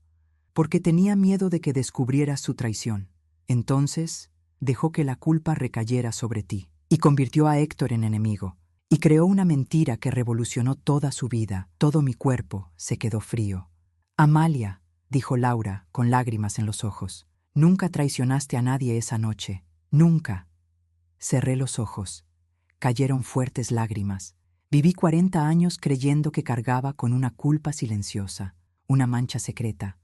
«Porque tenía miedo de que descubrieras su traición. Entonces dejó que la culpa recayera sobre ti. Y convirtió a Héctor en enemigo. Y creó una mentira que revolucionó toda su vida. Todo mi cuerpo se quedó frío». «Amalia», dijo Laura, con lágrimas en los ojos, «nunca traicionaste a nadie esa noche. Nunca». Cerré los ojos. Cayeron fuertes lágrimas. Viví 40 años creyendo que cargaba con una culpa silenciosa, una mancha secreta,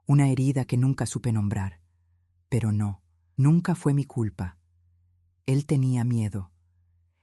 una herida que nunca supe nombrar. Pero no, nunca fue mi culpa. Él tenía miedo.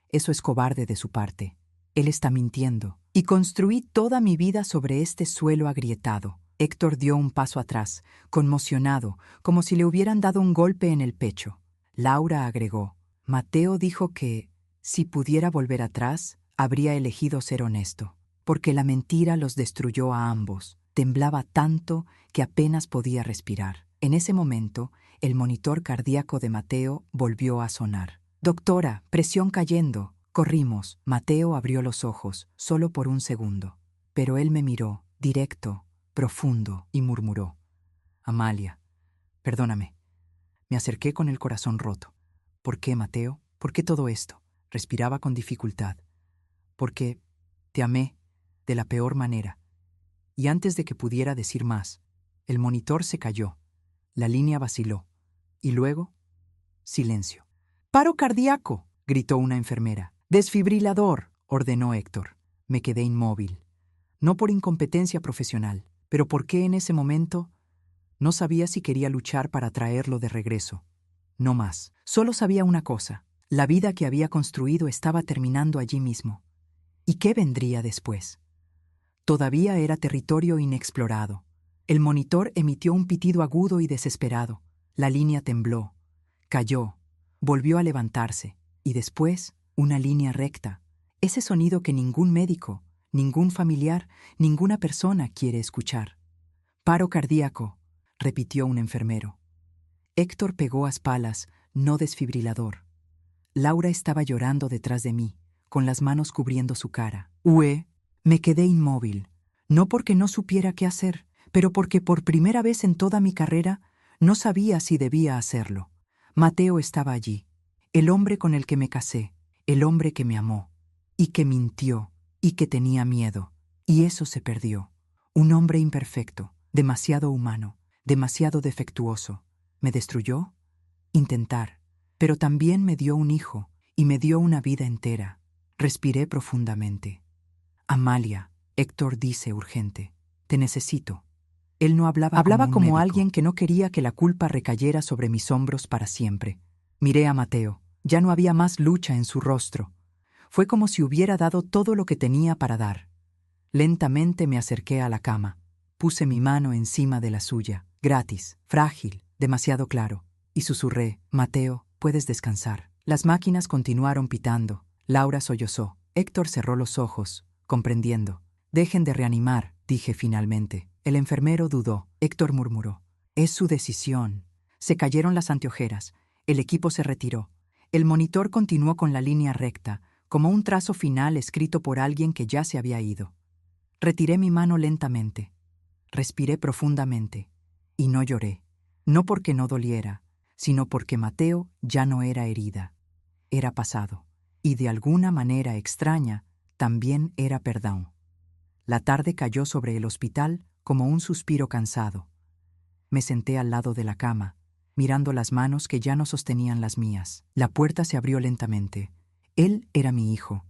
Eso es cobarde de su parte. Él está mintiendo. Y construí toda mi vida sobre este suelo agrietado. Héctor dio un paso atrás, conmocionado, como si le hubieran dado un golpe en el pecho. Laura agregó, «Mateo dijo que, si pudiera volver atrás, habría elegido ser honesto, porque la mentira los destruyó a ambos». Temblaba tanto que apenas podía respirar. En ese momento, El monitor cardíaco de Mateo volvió a sonar. «Doctora, presión cayendo». Corrimos. Mateo abrió los ojos, solo por un segundo. Pero él me miró, directo, profundo, y murmuró: «Amalia, perdóname». Me acerqué con el corazón roto. «¿Por qué, Mateo? ¿Por qué todo esto?». Respiraba con dificultad. «Porque te amé de la peor manera». Y antes de que pudiera decir más, el monitor se cayó, la línea vaciló, y luego, silencio. «¡Paro cardíaco!», gritó una enfermera. «Desfibrilador», ordenó Héctor. Me quedé inmóvil. No por incompetencia profesional, pero porque en ese momento no sabía si quería luchar para traerlo de regreso. No más. Solo sabía una cosa: la vida que había construido estaba terminando allí mismo. ¿Y qué vendría después? Todavía era territorio inexplorado. El monitor emitió un pitido agudo y desesperado. La línea tembló, cayó, volvió a levantarse, y después una línea recta. Ese sonido que ningún médico, ningún familiar, ninguna persona quiere escuchar. «Paro cardíaco», repitió un enfermero. Héctor pegó a palas, no desfibrilador. Laura estaba llorando detrás de mí, con las manos cubriendo su cara. «Ue». Me quedé inmóvil, no porque no supiera qué hacer, pero porque por primera vez en toda mi carrera no sabía si debía hacerlo. Mateo estaba allí, el hombre con el que me casé, el hombre que me amó, y que mintió, y que tenía miedo. Y eso se perdió. Un hombre imperfecto, demasiado humano, demasiado defectuoso. ¿Me destruyó? Intentar. Pero también me dio un hijo, y me dio una vida entera. Respiré profundamente. «Amalia», Héctor dice urgente, «te necesito». Él no hablaba como médico. alguien que no quería que la culpa recayera sobre mis hombros para siempre. Miré a Mateo. Ya no había más lucha en su rostro. Fue como si hubiera dado todo lo que tenía para dar. Lentamente me acerqué a la cama. Puse mi mano encima de la suya. Gratis, frágil, demasiado claro. Y susurré: «Mateo, puedes descansar». Las máquinas continuaron pitando. Laura sollozó. Héctor cerró los ojos, comprendiendo. «Dejen de reanimar», dije finalmente. El enfermero dudó. Héctor murmuró: «Es su decisión». Se cayeron las anteojeras. El equipo se retiró. El monitor continuó con la línea recta, como un trazo final escrito por alguien que ya se había ido. Retiré mi mano lentamente. Respiré profundamente. Y no lloré. No porque no doliera, sino porque Mateo ya no era herida. Era pasado. Y de alguna manera extraña, también era perdón. La tarde cayó sobre el hospital como un suspiro cansado. Me senté al lado de la cama, mirando las manos que ya no sostenían las mías. La puerta se abrió lentamente. Él era mi hijo.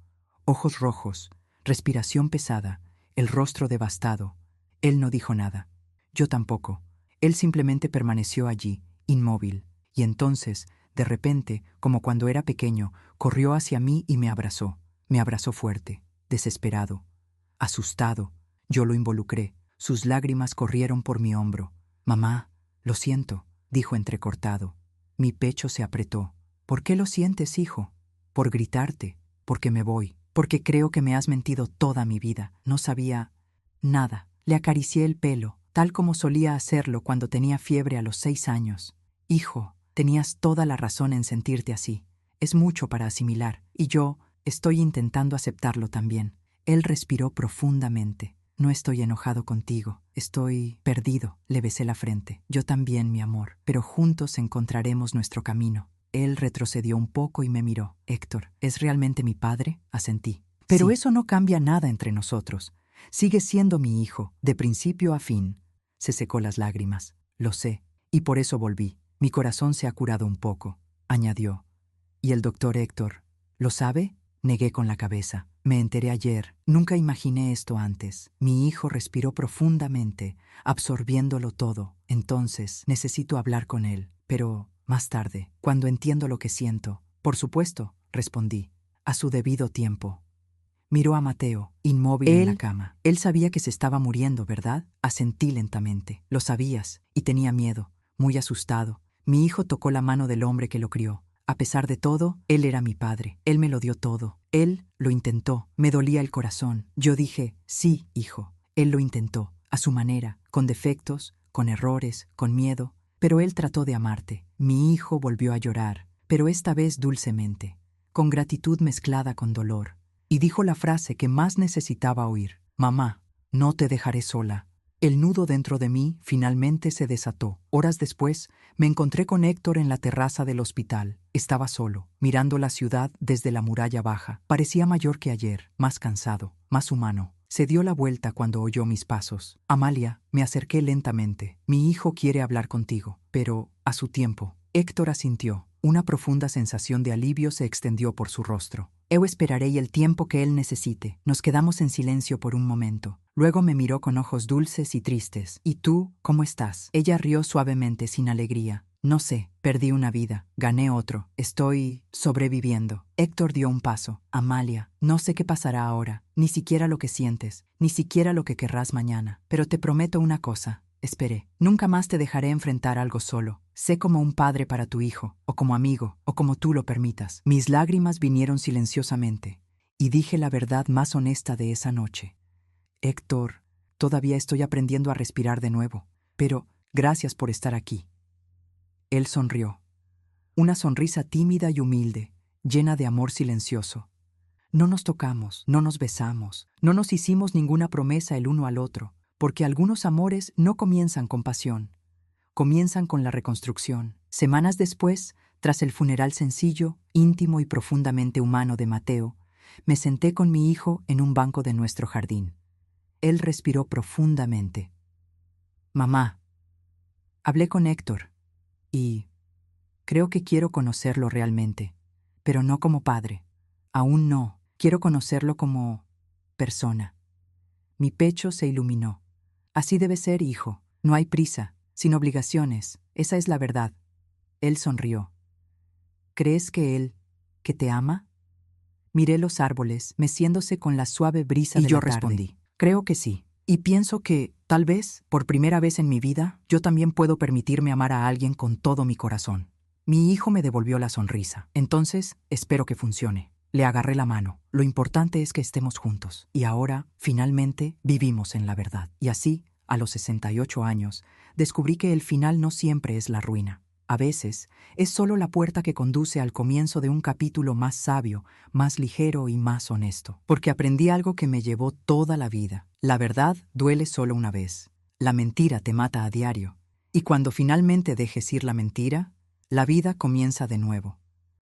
Ojos rojos, respiración pesada, el rostro devastado. Él no dijo nada. Yo tampoco. Él simplemente permaneció allí, inmóvil. Y entonces, de repente, como cuando era pequeño, corrió hacia mí y me abrazó. Me abrazó fuerte, desesperado, asustado. Yo lo involucré. Sus lágrimas corrieron por mi hombro. «Mamá, lo siento», dijo entrecortado. Mi pecho se apretó. «¿Por qué lo sientes, hijo?». «Por gritarte, porque me voy, porque creo que me has mentido toda mi vida. No sabía nada». Le acaricié el pelo, tal como solía hacerlo cuando tenía fiebre a los 6 años. «Hijo, tenías toda la razón en sentirte así. Es mucho para asimilar, y yo estoy intentando aceptarlo también». Él respiró profundamente. «No estoy enojado contigo, estoy perdido». Le besé la frente. «Yo también, mi amor, pero juntos encontraremos nuestro camino». Él retrocedió un poco y me miró. «Héctor, ¿es realmente mi padre?», asentí. «Pero sí. Eso no cambia nada entre nosotros. Sigue siendo mi hijo, de principio a fin». Se secó las lágrimas. «Lo sé, y por eso volví. Mi corazón se ha curado un poco», añadió. «¿Y el doctor Héctor lo sabe?». Negué con la cabeza. «Me enteré ayer. Nunca imaginé esto antes». Mi hijo respiró profundamente, absorbiéndolo todo. «Entonces, necesito hablar con él. Pero más tarde, cuando entiendo lo que siento». «Por supuesto», respondí, «a su debido tiempo». Miró a Mateo, inmóvil en la cama. «Él sabía que se estaba muriendo, ¿verdad?». Asentí lentamente. «Lo sabías, y tenía miedo, muy asustado». Mi hijo tocó la mano del hombre que lo crió. «A pesar de todo, él era mi padre. Él me lo dio todo. Él lo intentó». Me dolía el corazón. Yo dije: «Sí, hijo, él lo intentó, a su manera, con defectos, con errores, con miedo, pero él trató de amarte. Mi hijo volvió a llorar, pero esta vez dulcemente, con gratitud mezclada con dolor, y dijo la frase que más necesitaba oír: «Mamá, no te dejaré sola». El nudo dentro de mí finalmente se desató. Horas después, me encontré con Héctor en la terraza del hospital. Estaba solo, mirando la ciudad desde la muralla baja. Parecía mayor que ayer, más cansado, más humano. Se dio la vuelta cuando oyó mis pasos. «Amalia», me acerqué lentamente. «Mi hijo quiere hablar contigo, pero a su tiempo». Héctor asintió. Una profunda sensación de alivio se extendió por su rostro. «Eu esperaré el tiempo que él necesite». Nos quedamos en silencio por un momento. Luego me miró con ojos dulces y tristes. «¿Y tú, cómo estás?» Ella rió suavemente, sin alegría. «No sé, perdí una vida, gané otro, estoy sobreviviendo». Héctor dio un paso. «Amalia, no sé qué pasará ahora, ni siquiera lo que sientes, ni siquiera lo que querrás mañana. Pero te prometo una cosa». Esperé. «Nunca más te dejaré enfrentar algo solo. Sé como un padre para tu hijo, o como amigo, o como tú lo permitas». Mis lágrimas vinieron silenciosamente, y dije la verdad más honesta de esa noche. «Héctor, todavía estoy aprendiendo a respirar de nuevo, pero gracias por estar aquí». Él sonrió. Una sonrisa tímida y humilde, llena de amor silencioso. No nos tocamos, no nos besamos, no nos hicimos ninguna promesa el uno al otro, porque algunos amores no comienzan con pasión, comienzan con la reconstrucción. Semanas después, tras el funeral sencillo, íntimo y profundamente humano de Mateo, me senté con mi hijo en un banco de nuestro jardín. Él respiró profundamente. «Mamá, hablé con Héctor y creo que quiero conocerlo realmente, pero no como padre. Aún no, quiero conocerlo como persona». Mi pecho se iluminó. «Así debe ser, hijo. No hay prisa, sin obligaciones. Esa es la verdad». Él sonrió. «¿Crees que te ama?» Miré los árboles, meciéndose con la suave brisa de la tarde. Y yo respondí: «Creo que sí. Y pienso que, tal vez, por primera vez en mi vida, yo también puedo permitirme amar a alguien con todo mi corazón». Mi hijo me devolvió la sonrisa. «Entonces, espero que funcione». Le agarré la mano. «Lo importante es que estemos juntos. Y ahora, finalmente, vivimos en la verdad». Y así, a los 68 años, descubrí que el final no siempre es la ruina. A veces, es solo la puerta que conduce al comienzo de un capítulo más sabio, más ligero y más honesto. Porque aprendí algo que me llevó toda la vida. La verdad duele solo una vez. La mentira te mata a diario. Y cuando finalmente dejes ir la mentira, la vida comienza de nuevo.